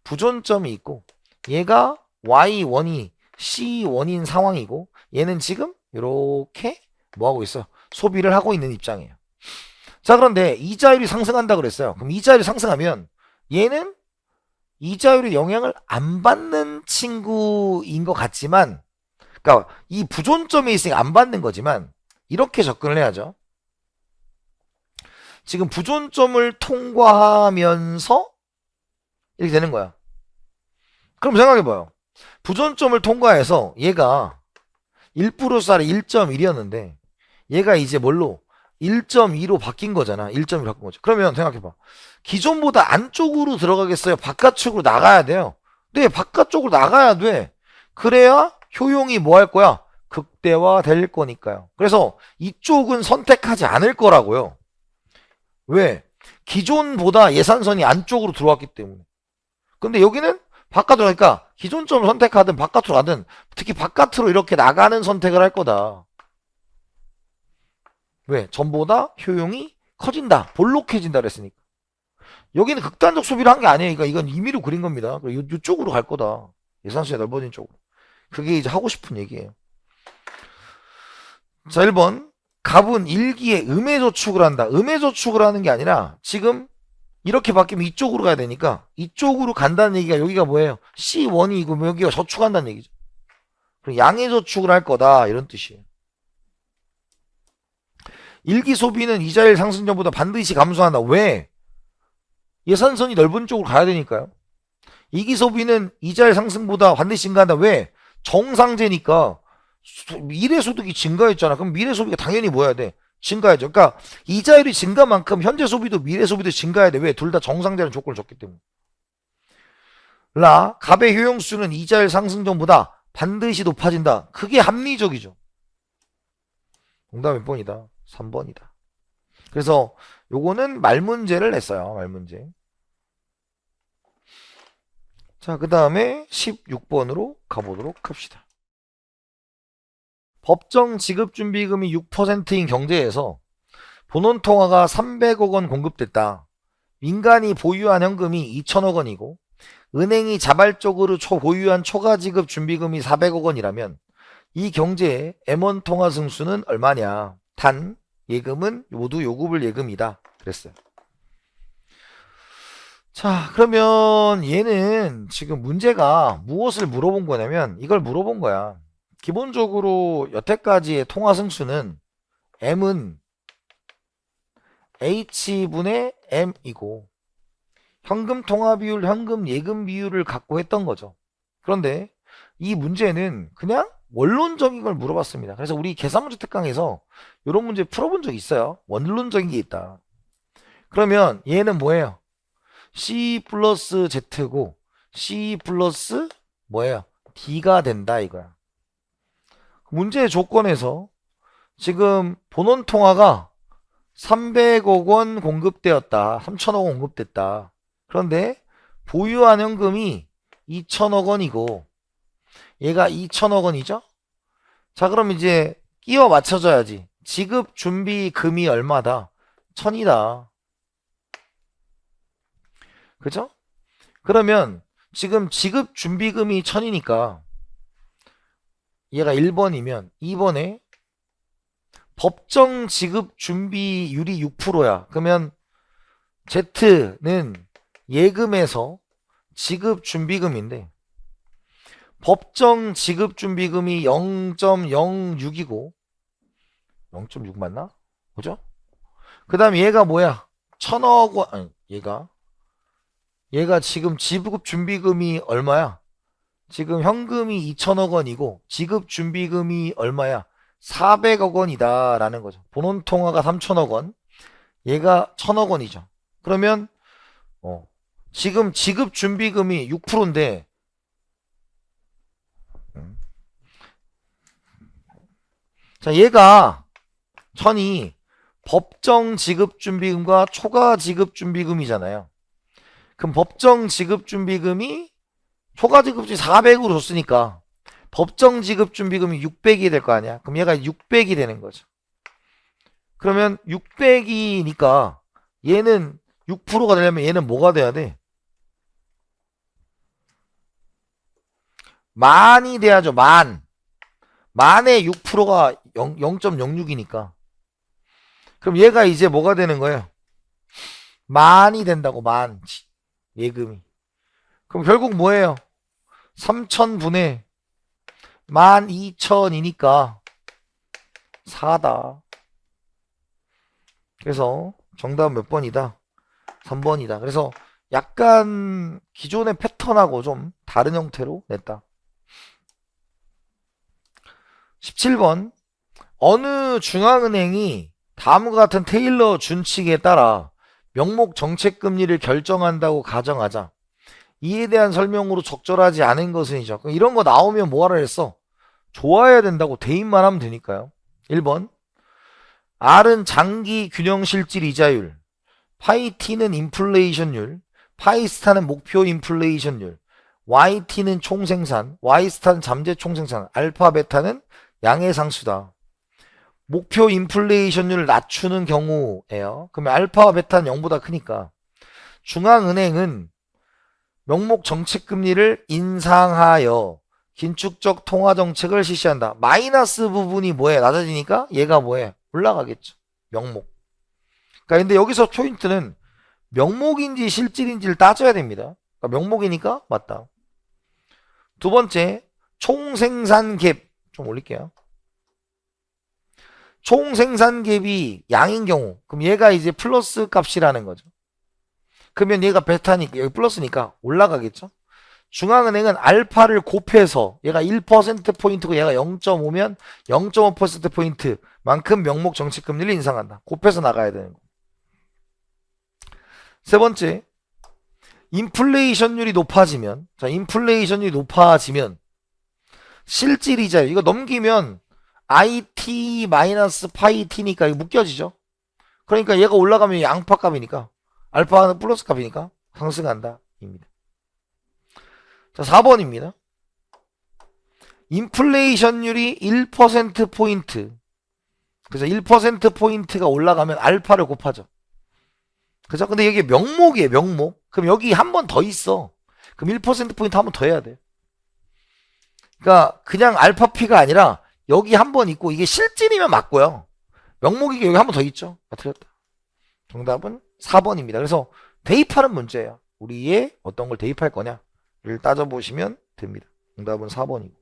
부존점이 있고 얘가 Y1이 C1인 상황이고 얘는 지금 이렇게 뭐하고 있어? 소비를 하고 있는 입장이에요. 자, 그런데 이자율이 상승한다 그랬어요. 그럼 이자율이 상승하면 얘는 이자율의 영향을 안 받는 친구인 것 같지만, 그러니까 이 부존점에 있으니까 안 받는 거지만 이렇게 접근을 해야죠. 지금 부존점을 통과하면서 이렇게 되는 거야. 그럼 생각해봐요. 부존점을 통과해서 얘가 1 플러스 R이 1.1이었는데 얘가 이제 뭘로 1.2로 바뀐 거잖아. 1.2로 바뀐 거죠. 그러면 생각해봐. 기존보다 안쪽으로 들어가겠어요? 바깥쪽으로 나가야 돼요. 네, 바깥쪽으로 나가야 돼. 그래야 효용이 뭐 할 거야? 극대화 될 거니까요. 그래서 이쪽은 선택하지 않을 거라고요. 왜? 기존보다 예산선이 안쪽으로 들어왔기 때문에. 근데 여기는 바깥으로 가니까 기존점을 선택하든 바깥으로 가든 특히 바깥으로 이렇게 나가는 선택을 할 거다. 왜? 전보다 효용이 커진다. 볼록해진다 그랬으니까. 여기는 극단적 소비를 한 게 아니에요. 그러니까 이건 임의로 그린 겁니다. 이쪽으로 갈 거다. 예산수에 넓어진 쪽으로. 그게 이제 하고 싶은 얘기예요. 자, 1번. 갑은 일기에 음해저축을 한다. 음해저축을 하는 게 아니라 지금 이렇게 바뀌면 이쪽으로 가야 되니까 이쪽으로 간다는 얘기가 여기가 뭐예요? C1이고 여기가 저축한다는 얘기죠. 그럼 양의 저축을 할 거다. 이런 뜻이에요. 일기 소비는 이자율 상승 전보다 반드시 감소한다. 왜? 예산선이 넓은 쪽으로 가야 되니까요. 이기 소비는 이자율 상승보다 반드시 증가한다. 왜? 정상제니까 미래 소득이 증가했잖아. 그럼 미래 소비가 당연히 뭐 해야 돼? 증가해야죠. 그러니까 이자율이 증가만큼 현재 소비도 미래 소비도 증가해야 돼. 왜? 둘 다 정상제라는 조건을 줬기 때문에. 갑의 효용수는 이자율 상승 전보다 반드시 높아진다. 그게 합리적이죠. 정답 몇 번이다? 3번이다. 그래서 요거는 말문제를 냈어요. 말문제. 자, 그 다음에 16번으로 가보도록 합시다. 법정 지급준비금이 6%인 경제에서 본원통화가 300억 원 공급됐다. 민간이 보유한 현금이 2천억 원이고 은행이 자발적으로 보유한 초과 지급 준비금이 400억 원이라면 이 경제의 M1 통화 승수는 얼마냐? 단 예금은 모두 요구불 예금이다. 그랬어요. 자, 그러면 얘는 지금 문제가 무엇을 물어본 거냐면 이걸 물어본 거야. 기본적으로 여태까지의 통화 승수는 M은 H분의 M이고 현금 통화 비율, 현금 예금 비율을 갖고 했던 거죠. 그런데 이 문제는 그냥 원론적인 걸 물어봤습니다. 그래서 우리 계산문제 특강에서 이런 문제 풀어본 적 있어요. 원론적인 게 있다. 그러면 얘는 뭐예요? C 플러스 Z고 C 플러스 뭐예요? D가 된다 이거야. 문제의 조건에서 지금 본원 통화가 300억 원 공급되었다. 3천억 원 공급됐다. 그런데 보유한 현금이 2천억 원이고 얘가 2천억 원이죠? 자, 그럼 이제 끼워 맞춰줘야지. 지급 준비금이 얼마다? 1000이다. 그죠? 그러면 지금 지급 준비금이 1000이니까 얘가 1번이면 2번에 법정 지급 준비율이 6%야. 그러면 Z는 예금에서 지급 준비금인데 법정 지급 준비금이 0.06이고 0.6 맞나? 그죠? 그 다음에 얘가 뭐야? 1000억 원, 아니, 얘가 지금 지급 준비금이 얼마야? 지금 현금이 2천억 원이고 지급 준비금이 얼마야? 400억 원이다 라는 거죠. 본원 통화가 3천억 원, 얘가 1000억 원이죠. 그러면 지금 지급 준비금이 6%인데 자, 얘가 1000이 법정 지급 준비금과 초과 지급 준비금이잖아요. 그럼 법정 지급 준비금이 초과 지급이 400으로 줬으니까 법정 지급 준비금이 600이 될 거 아니야. 그럼 얘가 600이 되는 거죠. 그러면 600이니까 얘는 6%가 되려면 얘는 뭐가 돼야 돼? 만이 돼야죠. 만에 6%가 0.06이니까. 그럼 얘가 이제 뭐가 되는 거예요? 만이 된다고. 만 예금이. 그럼 결국 뭐예요? 3000분의 12000이니까 4다. 그래서 정답은 몇 번이다? 3번이다. 그래서 약간 기존의 패턴하고 좀 다른 형태로 냈다. 17번. 어느 중앙은행이 다음과 같은 테일러 준칙에 따라 명목 정책 금리를 결정한다고 가정하자. 이에 대한 설명으로 적절하지 않은 것은이죠. 이런 거 나오면 뭐하라 했어? 좋아야 된다고 대입만 하면 되니까요. 1번. R은 장기 균형 실질 이자율, 파이 T는 인플레이션율, 파이 스타는 목표 인플레이션율, YT는 총생산, Y 스타는 잠재 총생산, 알파 베타는 양의 상수다. 목표 인플레이션율을 낮추는 경우예요. 그러면 알파와 베타는 0보다 크니까 중앙은행은 명목 정책 금리를 인상하여 긴축적 통화 정책을 실시한다. 마이너스 부분이 뭐해? 낮아지니까 얘가 뭐해? 올라가겠죠. 명목. 그러니까 근데 여기서 포인트는 명목인지 실질인지를 따져야 됩니다. 그러니까 명목이니까 맞다. 두 번째, 총생산 갭 좀 올릴게요. 총생산 갭이 양인 경우, 그럼 얘가 이제 플러스 값이라는 거죠. 그러면 얘가 베타니까 여기 플러스니까 올라가겠죠. 중앙은행은 알파를 곱해서 얘가 1%포인트고 얘가 0.5면 0.5%포인트만큼 명목 정책 금리를 인상한다. 곱해서 나가야 되는 거. 세 번째, 인플레이션율이 높아지면, 자, 인플레이션율이 높아지면 실질 이자율 이거 넘기면 IT 마이너스 파이 T니까 이거 묶여지죠. 그러니까 얘가 올라가면 양파 값이니까 알파는 플러스 값이니까 상승한다 입니다. 자, 4번입니다. 인플레이션율이 1%포인트. 그래서 1%포인트가 올라가면 알파를 곱하죠. 그죠? 근데 이게 명목이에요, 명목. 그럼 여기 한 번 더 있어. 그럼 1%포인트 한 번 더 해야 돼. 그러니까 그냥 알파 P가 아니라 여기 한 번 있고 이게 실질이면 맞고요. 명목이 여기 한 번 더 있죠. 아, 틀렸다. 정답은 4번입니다. 그래서 대입하는 문제예요. 우리의 어떤 걸 대입할 거냐를 따져보시면 됩니다. 정답은 4번이고.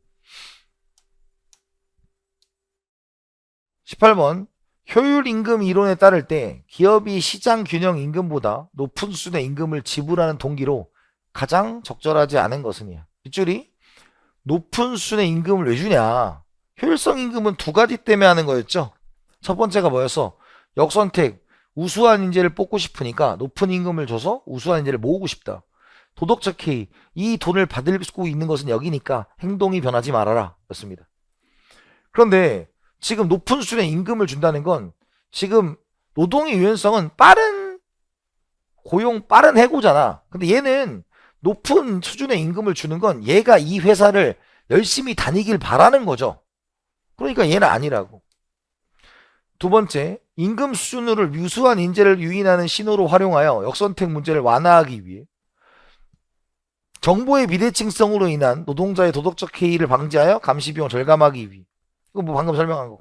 18번. 효율 임금 이론에 따를 때 기업이 시장 균형 임금보다 높은 수준의 임금을 지불하는 동기로 가장 적절하지 않은 것은이야. 빗줄이 높은 수준의 임금을 왜 주냐? 효율성 임금은 두 가지 때문에 하는 거였죠. 첫 번째가 뭐였어? 역선택, 우수한 인재를 뽑고 싶으니까 높은 임금을 줘서 우수한 인재를 모으고 싶다. 도덕적 해이, 이 돈을 받을 수 있는 것은 여기니까 행동이 변하지 말아라 였습니다. 그런데 지금 높은 수준의 임금을 준다는 건 지금 노동의 유연성은 빠른 고용, 빠른 해고잖아. 근데 얘는 높은 수준의 임금을 주는 건 얘가 이 회사를 열심히 다니길 바라는 거죠. 그러니까 얘는 아니라고. 두 번째, 임금 수준을 유수한 인재를 유인하는 신호로 활용하여 역선택 문제를 완화하기 위해 정보의 비대칭성으로 인한 노동자의 도덕적 해이를 방지하여 감시 비용 절감하기 위해 이거 뭐 방금 설명한 거.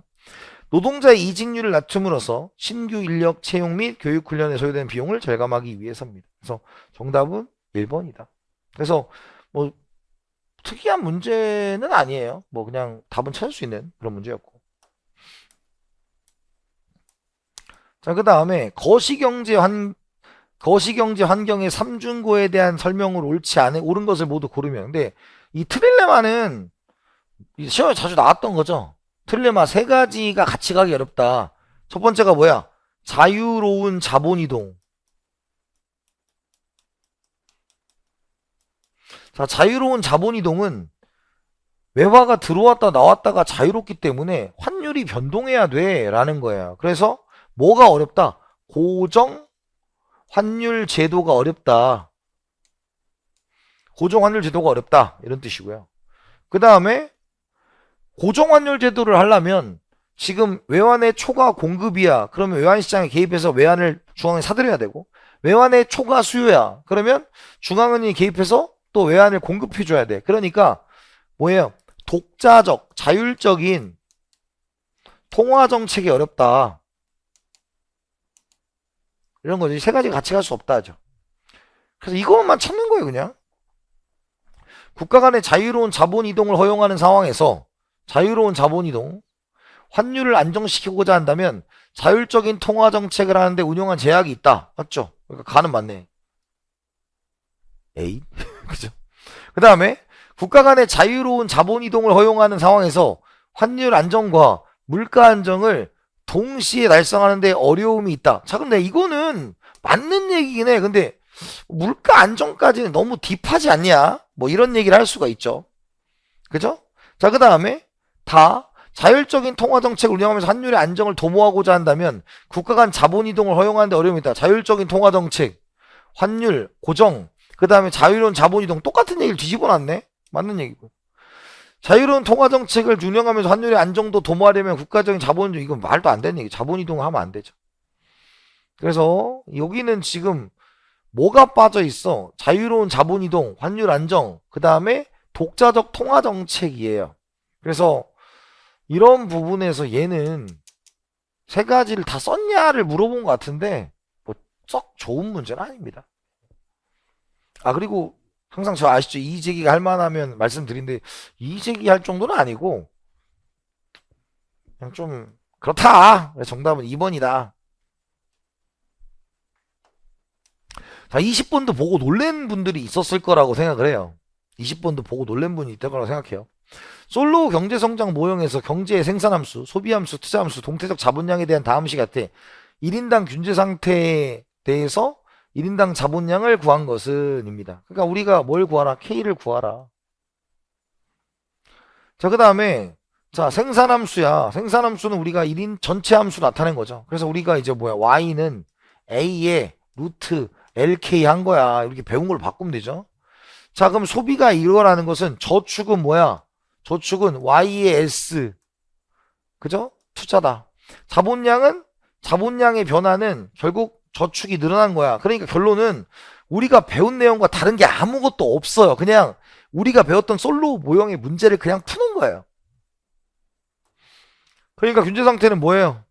노동자의 이직률을 낮춤으로써 신규 인력 채용 및 교육 훈련에 소요되는 비용을 절감하기 위해서입니다. 그래서 정답은 1번이다. 그래서 뭐 특이한 문제는 아니에요. 뭐 그냥 답은 찾을 수 있는 그런 문제였고. 자, 그 다음에 거시경제 환경의 삼중고에 대한 설명으로 옳은 것을 모두 고르면. 근데 이 트릴레마는 시험에 자주 나왔던 거죠. 트릴레마 세 가지가 같이 가기 어렵다. 첫 번째가 뭐야? 자유로운 자본이동. 자, 자유로운 자본이동은 외화가 들어왔다 나왔다가 자유롭기 때문에 환율이 변동해야 돼 라는 거예요. 그래서 뭐가 어렵다? 고정 환율 제도가 어렵다. 고정 환율 제도가 어렵다. 이런 뜻이고요. 그 다음에 고정 환율 제도를 하려면 지금 외환의 초과 공급이야. 그러면 외환 시장에 개입해서 외환을 중앙에 사들여야 되고, 외환의 초과 수요야. 그러면 중앙은행이 개입해서 또 외환을 공급해 줘야 돼. 그러니까 뭐예요? 독자적, 자율적인 통화 정책이 어렵다. 이런 거지. 세 가지가 같이 갈 수 없다 하죠. 그래서 이것만 찾는 거예요, 그냥. 국가 간의 자유로운 자본 이동을 허용하는 상황에서 자유로운 자본 이동, 환율을 안정시키고자 한다면 자율적인 통화 정책을 하는데 운용한 제약이 있다. 맞죠? 그러니까 가는 맞네. 에이, 그죠? 그 다음에 국가 간의 자유로운 자본 이동을 허용하는 상황에서 환율 안정과 물가 안정을 동시에 달성하는데 어려움이 있다. 자, 근데 이거는 맞는 얘기긴 해. 근데 물가 안정까지는 너무 딥하지 않냐? 뭐 이런 얘기를 할 수가 있죠. 그죠? 자, 그 다음에 다 자율적인 통화 정책을 운영하면서 환율의 안정을 도모하고자 한다면 국가 간 자본 이동을 허용하는데 어려움이 있다. 자율적인 통화 정책, 환율, 고정, 그 다음에 자유로운 자본 이동 똑같은 얘기를 뒤집어 놨네. 맞는 얘기고. 자유로운 통화 정책을 운영하면서 환율의 안정도 도모하려면 국가적인 자본 이동, 이건 말도 안 되는 얘기. 자본 이동을 하면 안 되죠. 그래서 여기는 지금 뭐가 빠져 있어? 자유로운 자본 이동, 환율 안정, 그 다음에 독자적 통화 정책이에요. 그래서 이런 부분에서 얘는 세 가지를 다 썼냐를 물어본 것 같은데 뭐 썩 좋은 문제는 아닙니다. 아, 그리고 항상 저 아시죠? 이의제기가 할 만하면 말씀드린데 이의제기 할 정도는 아니고 그냥 좀 그렇다. 정답은 2번이다. 자, 20번도 보고 놀란 분들이 있었을 거라고 생각을 해요. 20번도 보고 놀란 분이 있을 거라고 생각해요. 솔로 경제성장 모형에서 경제의 생산함수, 소비함수, 투자함수, 동태적 자본량에 대한 다음시 같아. 1인당 균제 상태에 대해서 1인당 자본량을 구한 것은 입니다. 그러니까 우리가 뭘 구하라? K를 구하라. 자, 그 다음에 자, 생산함수야. 생산함수는 우리가 1인 전체 함수 나타낸 거죠. 그래서 우리가 이제 뭐야? Y는 A의 루트 LK 한 거야. 이렇게 배운 걸 바꾸면 되죠. 자, 그럼 소비가 이거라는 것은 저축은 뭐야? 저축은 Y의 S. 그죠? 투자다. 자본량은 자본량의 변화는 결국 저축이 늘어난 거야. 그러니까 결론은 우리가 배운 내용과 다른 게 아무것도 없어요. 그냥 우리가 배웠던 솔로 모형의 문제를 그냥 푸는 거예요. 그러니까 균제 상태는 뭐예요?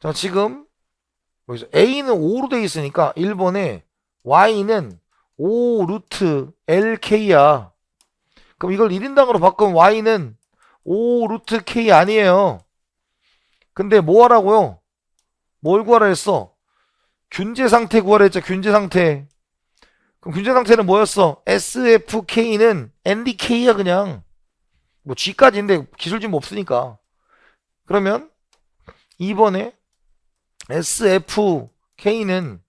자, 지금 여기서 A는 5로 되어 있으니까 1번에 Y는 5 루트 LK야. 그럼 이걸 1인당으로 바꾸면 Y는 5 루트 K 아니에요. 근데 뭐 하라고요? 뭘 구하라 했어? 균제 상태 구하라 했죠. 균제 상태. 그럼 균제 상태는 뭐였어? SFK는 NDK야 그냥. 뭐 G까지인데 기술진 뭐 없으니까. 그러면 2번에 SFK는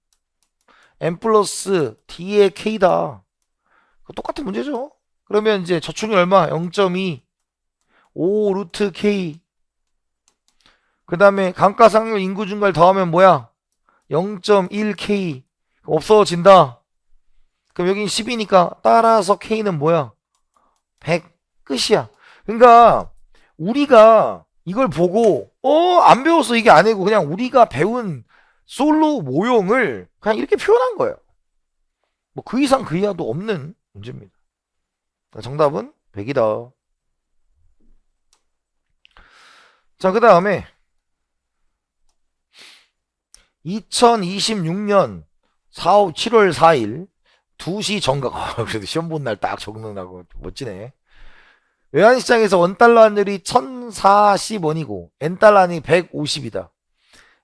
N 플러스 D의 K다. 똑같은 문제죠. 그러면 이제 저축률 얼마? 0.2 5 루트 K. 그 다음에 감가상각 인구 증가를 더하면 뭐야? 0.1K. 없어진다. 그럼 여긴 10이니까 따라서 K는 뭐야? 100. 끝이야. 그러니까 우리가 이걸 보고 안 배웠어 이게 아니고 그냥 우리가 배운 솔로 모형을 그냥 이렇게 표현한 거예요. 뭐 그 이상 그 이하도 없는 문제입니다. 정답은 100이다. 자, 그 다음에 2026년 7월 4일 2시 정각. 그래도 시험 본 날 딱 적는다고 멋지네. 외환시장에서 원달러 환율이 1040원이고 N달러 환율이 150이다.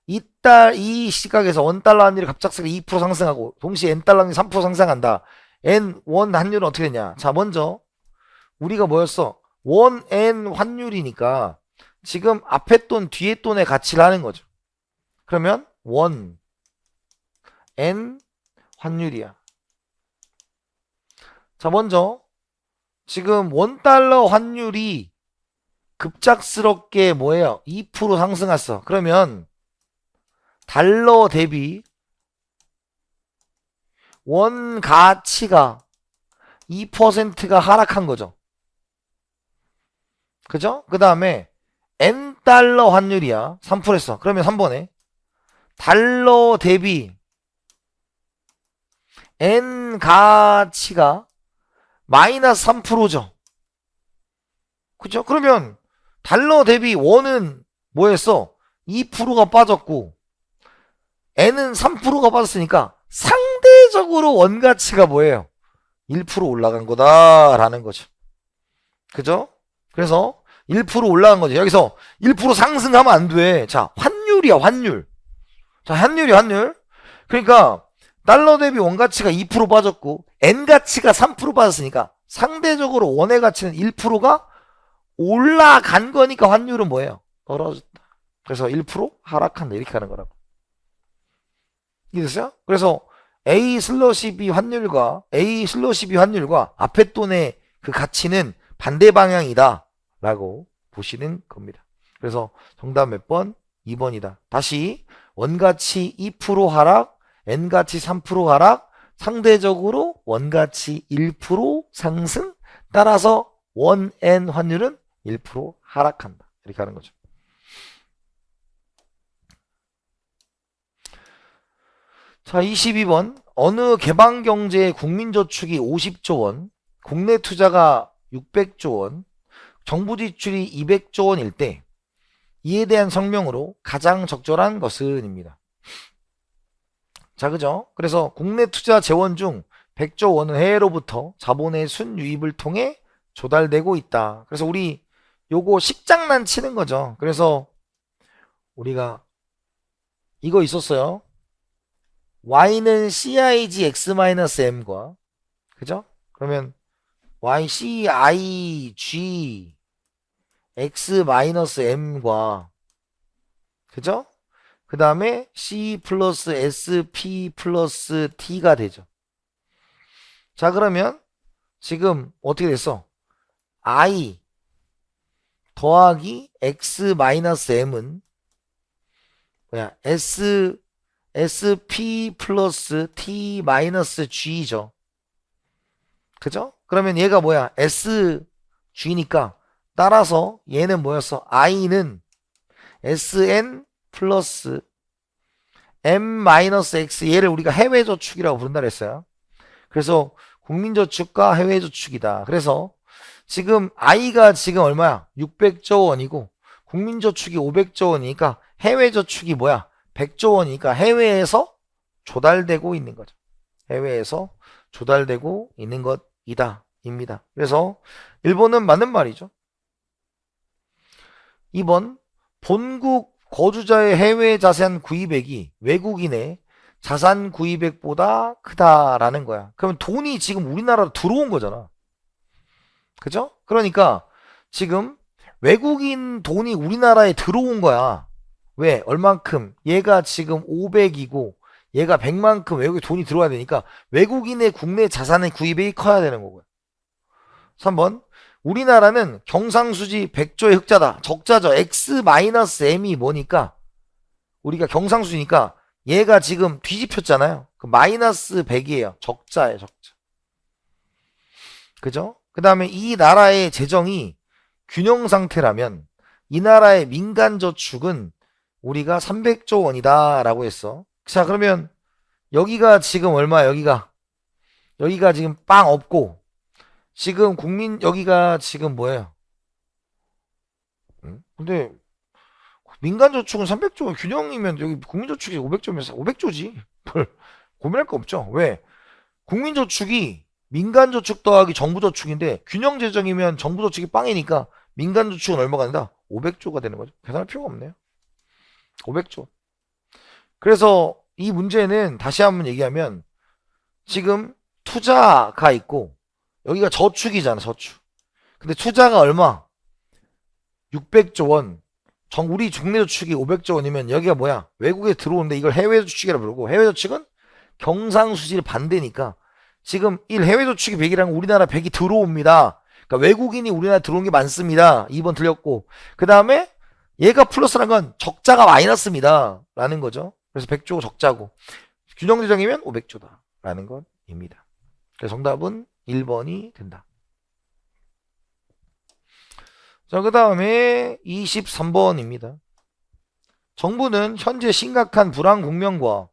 이 시각에서 원달러 환율이 갑작스럽게 2% 상승하고 동시에 N달러 환율이 3% 상승한다. N1 환율은 어떻게 되냐? 자, 먼저 우리가 뭐였어? 원 N 환율이니까 지금 앞에 돈 뒤에 돈의 가치를 하는 거죠. 그러면 원 N 환율이야. 자, 먼저 지금 원달러 환율이 급작스럽게 뭐예요? 2% 상승했어. 그러면 달러 대비 원 가치가 2%가 하락한 거죠. 그죠? 그 다음에 N달러 환율이야. 3% 했어. 그러면 3번에 달러 대비 N 가치가 마이너스 3%죠. 그죠? 그러면 달러 대비 원은 뭐였어? 2%가 빠졌고 N은 3%가 빠졌으니까 상대적으로 원 가치가 뭐예요? 1% 올라간 거다라는 거죠. 그죠? 그래서 1% 올라간 거죠. 여기서 1% 상승하면 안 돼. 자, 환율이야, 환율. 자, 환율. 그러니까 달러 대비 원 가치가 2% 빠졌고 N 가치가 3% 빠졌으니까 상대적으로 원의 가치는 1%가 올라간 거니까 환율은 뭐예요? 떨어졌다. 그래서 1% 하락한다. 이렇게 하는 거라고. 이해됐어요? 그래서 A/B 환율과 A/B 환율과 앞에 돈의 그 가치는 반대 방향이다 라고 보시는 겁니다. 그래서 정답 몇 번? 2번이다. 다시 원가치 2% 하락, N가치 3% 하락, 상대적으로 원가치 1% 상승, 따라서 원 N 환율은 1% 하락한다. 이렇게 하는 거죠. 자, 22번. 어느 개방경제의 국민저축이 50조 원, 국내 투자가 600조 원, 정부 지출이 200조 원일 때 이에 대한 설명으로 가장 적절한 것은입니다. 자, 그죠? 그래서 국내 투자 재원 중 100조 원은 해외로부터 자본의 순유입을 통해 조달되고 있다. 그래서 우리 요거 식장난 치는 거죠. 그래서 우리가 이거 있었어요. y는 CIG x-m과 그죠? 그러면 y CIG x-m과 그죠? 그 다음에 C 플러스 SP 플러스 T가 되죠. 자, 그러면 지금 어떻게 됐어? I 더하기 X 마이너스 M은 뭐야? SP 플러스 T 마이너스 G죠. 그죠? 그러면 얘가 뭐야? SG니까 따라서 얘는 뭐였어? I는 SN 플러스 M-X 얘를 우리가 해외저축이라고 부른다 그랬어요. 그래서 국민저축과 해외저축이다. 그래서 지금 I가 지금 얼마야? 600조 원이고 국민저축이 500조 원이니까 해외저축이 뭐야? 100조 원이니까 해외에서 조달되고 있는 거죠. 해외에서 조달되고 있는 것이다. 입니다. 그래서 1번은 맞는 말이죠. 2번 본국 거주자의 해외 자산 구입액이 외국인의 자산 구입액보다 크다라는 거야. 그러면 돈이 지금 우리나라로 들어온 거잖아. 그죠? 그러니까 지금 외국인 돈이 우리나라에 들어온 거야. 왜? 얼만큼? 얘가 지금 500이고 얘가 100만큼 외국에 돈이 들어와야 되니까 외국인의 국내 자산의 구입액이 커야 되는 거고요. 3번 우리나라는 경상수지 100조의 흑자다. 적자죠. X-M이 뭐니까 우리가 경상수지니까 얘가 지금 뒤집혔잖아요. 그 마이너스 100이에요. 적자예요. 적자. 그죠? 그 다음에 이 나라의 재정이 균형 상태라면 이 나라의 민간저축은 우리가 300조 원이다 라고 했어. 자, 그러면 여기가 지금 얼마야? 여기가 지금 빵 없고 지금 여기가 지금 뭐예요? 근데 민간저축은 300조 균형이면 여기 국민저축이 500조면 500조지. 뭘 고민할 거 없죠. 왜? 국민저축이 민간저축 더하기 정부저축인데 균형재정이면 정부저축이 빵이니까 민간저축은 얼마가 된다? 500조가 되는 거죠. 계산할 필요가 없네요. 500조. 그래서 이 문제는 다시 한번 얘기하면 지금 투자가 있고 여기가 저축이잖아. 저축. 근데 투자가 얼마? 600조 원. 우리 국내 저축이 500조 원이면 여기가 뭐야? 외국에 들어오는데 이걸 해외 저축이라 부르고 해외 저축은 경상수지를 반대니까 지금 1 해외 저축이 100이라는 우리나라 100이 들어옵니다. 그러니까 외국인이 우리나라에 들어온 게 많습니다. 2번 틀렸고 그 다음에 얘가 플러스라는 건 적자가 마이너스입니다. 라는 거죠. 그래서 100조 적자고 균형재정이면 500조다. 라는 것입니다. 그래서 정답은 1번이 된다. 자, 그 다음에 23번입니다. 정부는 현재 심각한 불황 국면과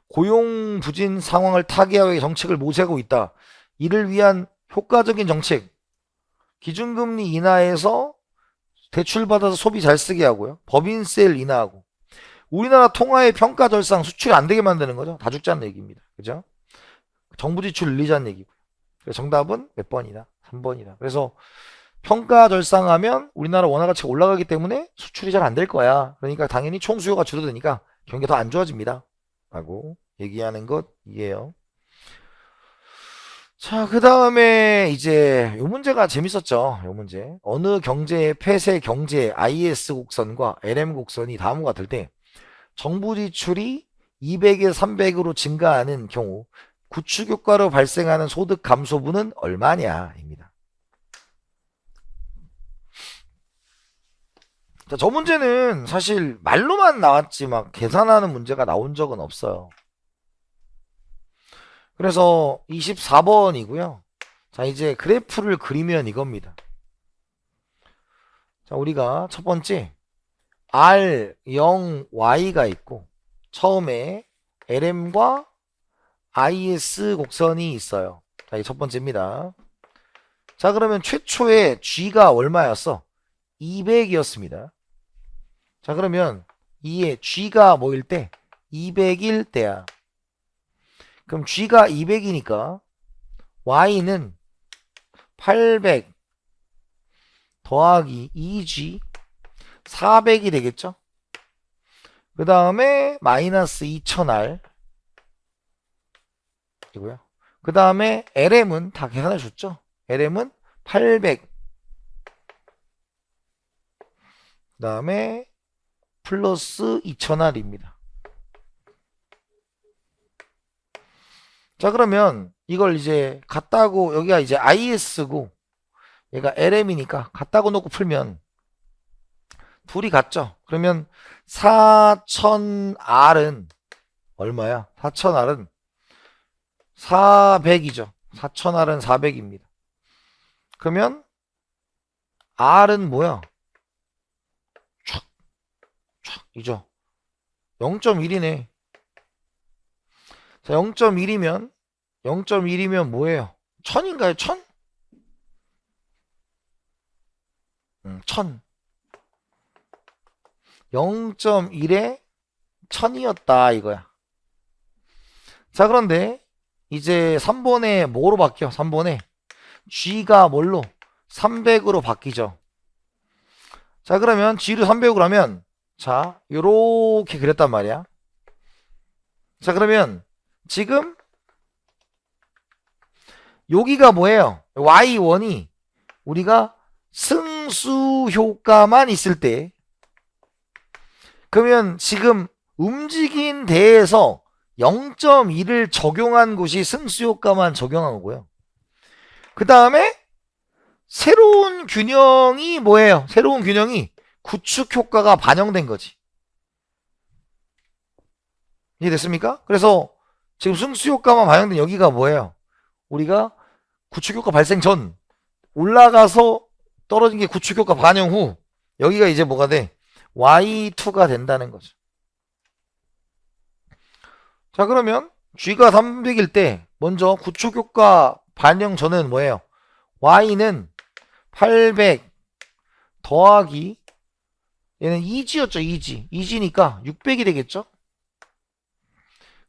고용 부진 상황을 타개하기 정책을 모색하고 있다. 이를 위한 효과적인 정책, 기준금리 인하해서 대출받아서 소비 잘 쓰게 하고요. 법인세를 인하하고 우리나라 통화의 평가 절상 수출이 안 되게 만드는 거죠. 다 죽자는 얘기입니다. 그죠? 정부 지출 늘리자는 얘기고요. 그래서 정답은 몇 번이다? 3번이다. 그래서 평가 절상하면 우리나라 원화 가치가 올라가기 때문에 수출이 잘 안 될 거야. 그러니까 당연히 총수요가 줄어드니까 경기가 더 안 좋아집니다. 라고 얘기하는 것이에요. 자, 그 다음에 이제 요 문제가 재밌었죠. 요 문제. 어느 경제의 폐쇄 경제 IS 곡선과 LM 곡선이 다음과 같을 때 정부 지출이 200에서 300으로 증가하는 경우 구축 효과로 발생하는 소득 감소분은 얼마냐입니다. 자, 저 문제는 사실 말로만 나왔지 막 계산하는 문제가 나온 적은 없어요. 그래서 24번이고요. 자, 이제 그래프를 그리면 이겁니다. 자, 우리가 첫 번째 R, 0, Y가 있고 처음에 LM과 IS 곡선이 있어요. 자, 이 첫 번째입니다. 자, 그러면 최초에 G가 얼마였어? 200이었습니다. 자, 그러면 이에 G가 뭐일 때? 200일 때야. 그럼 G가 200이니까 Y는 800 더하기 2G 400이 되겠죠? 그 다음에 마이너스 2000R 이고요. 그 다음에 LM은 다 계산해 줬죠? LM은 800 그 다음에 플러스 2000R입니다. 자, 그러면 이걸 이제 같다고 여기가 이제 IS고 얘가 LM이니까 같다고 놓고 풀면 둘이 같죠? 그러면 4000R은 얼마야? 4000R은 400이죠. 4000R은 400입니다. 그러면 R은 뭐야? 이죠. 0.1이네. 자, 0.1이면 뭐예요? 1000인가요? 1000? 1000. 0.1에 1000이었다 이거야. 자, 그런데 이제 3번에 뭐로 바뀌어? 3번에 G가 뭘로? 300으로 바뀌죠. 자, 그러면 G를 300으로 하면 자, 요렇게 그렸단 말이야. 자, 그러면 지금 여기가 뭐예요? Y1이 우리가 승수 효과만 있을 때 그러면 지금 움직인 대에서 0.1을 적용한 곳이 승수 효과만 적용한 거고요. 그 다음에 새로운 균형이 뭐예요? 새로운 균형이 구축 효과가 반영된 거지. 이해됐습니까? 그래서 지금 승수 효과만 반영된 여기가 뭐예요? 우리가 구축 효과 발생 전 올라가서 떨어진 게 구축 효과 반영 후 여기가 이제 뭐가 돼? Y2가 된다는 거죠. 자, 그러면 G가 300일 때 먼저 구축 효과 반영 전은 뭐예요? Y는 800 더하기 얘는 2G였죠. 2G. 2G니까 600이 되겠죠?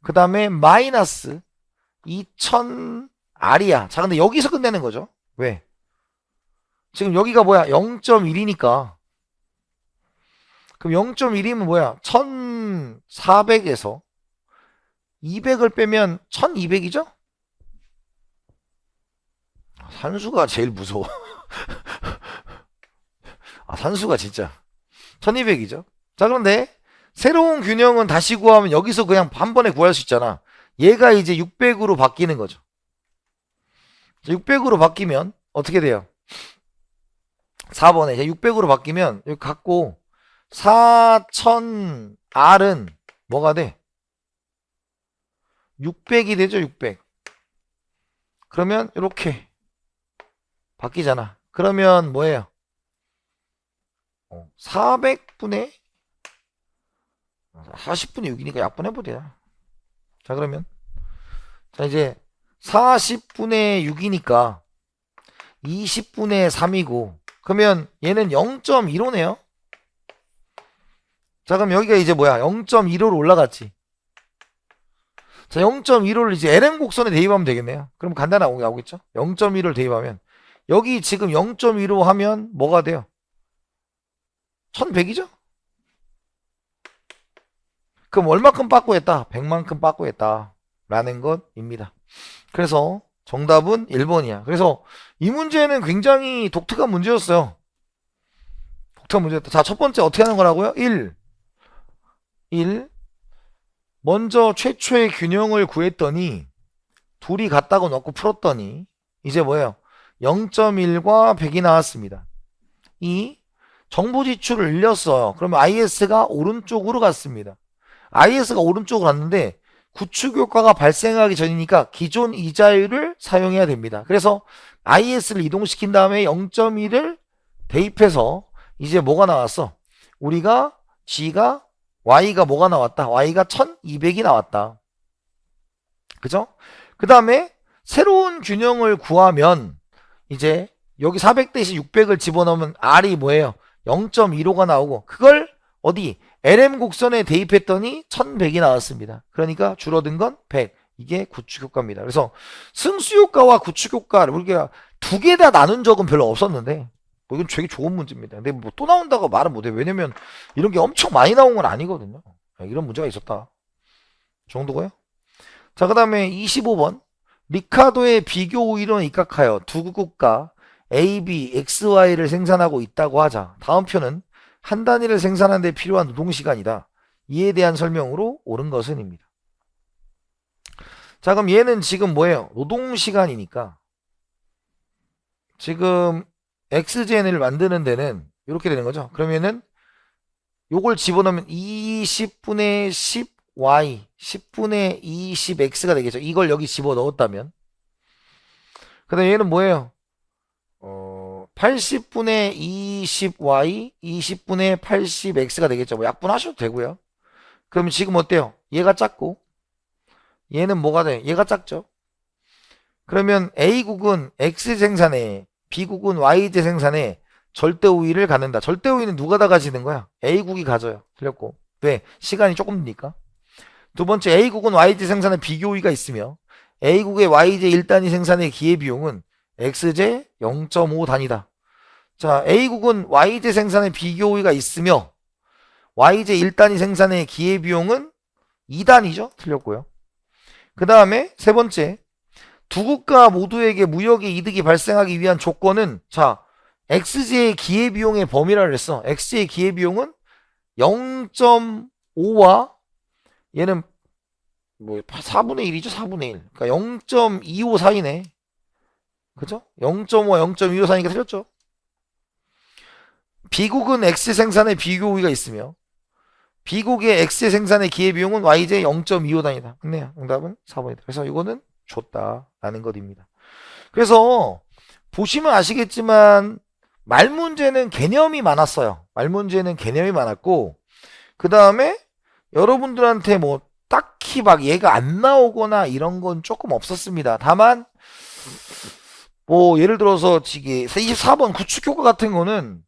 그 다음에 마이너스 2000R이야. 자, 근데 여기서 끝내는 거죠. 왜? 지금 여기가 뭐야? 0.1이니까. 그럼 0.1이면 뭐야? 1400에서 200을 빼면 1200이죠? 산수가 제일 무서워. 산수가 진짜. 1200이죠. 자, 그런데 새로운 균형은 다시 구하면 여기서 그냥 한 번에 구할 수 있잖아. 얘가 이제 600으로 바뀌는 거죠. 600으로 바뀌면 어떻게 돼요? 4번에 이제 600으로 바뀌면 여기 갖고 4000R은 뭐가 돼? 600이 되죠. 600. 그러면 이렇게 바뀌잖아. 그러면 뭐예요? 400분의 40분의 6이니까 약분해보자. 자, 그러면 자, 이제 40분의 6이니까 20분의 3이고 그러면 얘는 0.15네요. 자, 그럼 여기가 이제 뭐야? 0.15로 올라갔지. 자, 0.15를 이제 LM 곡선에 대입하면 되겠네요. 그럼 간단하게 나오겠죠? 0.15를 대입하면 여기 지금 0.15 하면 뭐가 돼요? 1100이죠? 그럼 얼마큼 빠꾸했다? 100만큼 빠꾸했다 라는 것입니다. 그래서 정답은 1번이야. 그래서 이 문제는 굉장히 독특한 문제였어요. 독특한 문제였다. 자, 첫 번째 어떻게 하는 거라고요? 1. 먼저 최초의 균형을 구했더니 둘이 같다고 넣고 풀었더니 이제 뭐예요? 0.1과 100이 나왔습니다. 2. 정보 지출을 늘렸어요. 그러면 IS가 오른쪽으로 갔습니다. IS가 오른쪽으로 갔는데 구축 효과가 발생하기 전이니까 기존 이자율을 사용해야 됩니다. 그래서 IS를 이동시킨 다음에 0.1을 대입해서 이제 뭐가 나왔어? 우리가 G가 Y가 뭐가 나왔다? Y가 1200이 나왔다. 그죠? 그 다음에 새로운 균형을 구하면 이제 여기 400 대신 600을 집어넣으면 R이 뭐예요? 0.15가 나오고 그걸 어디? LM 곡선에 대입했더니 1100이 나왔습니다. 그러니까 줄어든 건 100. 이게 구축 효과입니다. 그래서 승수 효과와 구축 효과를 우리가 두 개 다 나눈 적은 별로 없었는데 뭐 이건 되게 좋은 문제입니다. 근데 뭐 또 나온다고 말은 못해. 왜냐면 이런 게 엄청 많이 나온 건 아니거든요. 이런 문제가 있었다. 정도고요. 자, 그 다음에 25번. 리카도의 비교 우위론 입각하여 두 국가 A, B, X, Y를 생산하고 있다고 하자. 다음 표는 한 단위를 생산하는 데 필요한 노동시간이다. 이에 대한 설명으로 옳은 것은입니다. 자, 그럼 얘는 지금 뭐예요? 노동시간이니까 지금 XGN을 만드는 데는 이렇게 되는 거죠. 그러면은 요걸 집어넣으면 20분의 10Y 10분의 20X가 되겠죠. 이걸 여기 집어넣었다면 그 다음에 얘는 뭐예요? 80분의 20Y 20분의 80X가 되겠죠. 뭐 약분하셔도 되고요. 그럼 지금 어때요? 얘가 작고 얘는 뭐가 돼? 얘가 작죠. 그러면 A국은 X 생산에 B국은 Y제 생산에 절대 우위를 갖는다. 절대 우위는 누가 다 가지는 거야? A국이 가져요. 틀렸고. 왜? 시간이 조금 드니까. 두 번째, A국은 Y제 생산에 비교 우위가 있으며 A국의 Y제 1단위 생산의 기회비용은 X제 0.5 단위다. 자, A국은 Y제 생산에 비교 우위가 있으며 Y제 1단위 생산의 기회비용은 2단위죠. 틀렸고요. 그 다음에 세 번째, 두 국가 모두에게 무역의 이득이 발생하기 위한 조건은 자, X제의 기회비용의 범위라고 했어. X제의 기회비용은 0.5와 얘는 뭐 4분의 1이죠. 4분의 1. 그러니까 0.25 사이네. 그죠? 0.5와 0.25 사이니까 틀렸죠. B국은 X 생산에 비교 우위가 있으며 B국의 X 생산의 기회비용은 Y제 0.25 단위다. 맞네요. 정답은 4번이다. 그래서 이거는 줬다라는 것입니다. 그래서 보시면 아시겠지만 말 문제는 개념이 많았어요. 말 문제는 개념이 많았고 그 다음에 여러분들한테 뭐 딱히 막 얘가 안 나오거나 이런 건 조금 없었습니다. 다만 뭐 예를 들어서 지금 24번 구축효과 같은 거는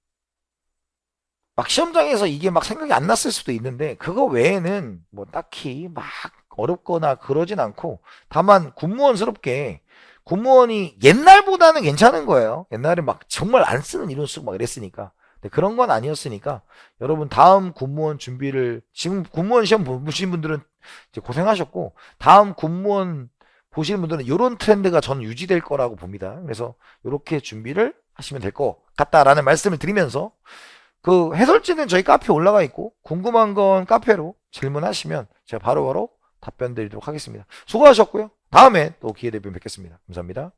막 시험장에서 이게 막 생각이 안 났을 수도 있는데 그거 외에는 뭐 딱히 막 어렵거나 그러진 않고 다만 군무원스럽게 군무원이 옛날보다는 괜찮은 거예요. 옛날에 막 정말 안 쓰는 이론 쓰고 막 이랬으니까. 근데 그런 건 아니었으니까 여러분 다음 군무원 준비를 지금 군무원 시험 보신 분들은 이제 고생하셨고 다음 군무원 보시는 분들은 이런 트렌드가 저는 유지될 거라고 봅니다. 그래서 이렇게 준비를 하시면 될 것 같다라는 말씀을 드리면서 그 해설지는 저희 카페에 올라가 있고 궁금한 건 카페로 질문하시면 제가 바로바로 답변 드리도록 하겠습니다. 수고하셨고요. 다음에 또 기회 되면 뵙겠습니다. 감사합니다.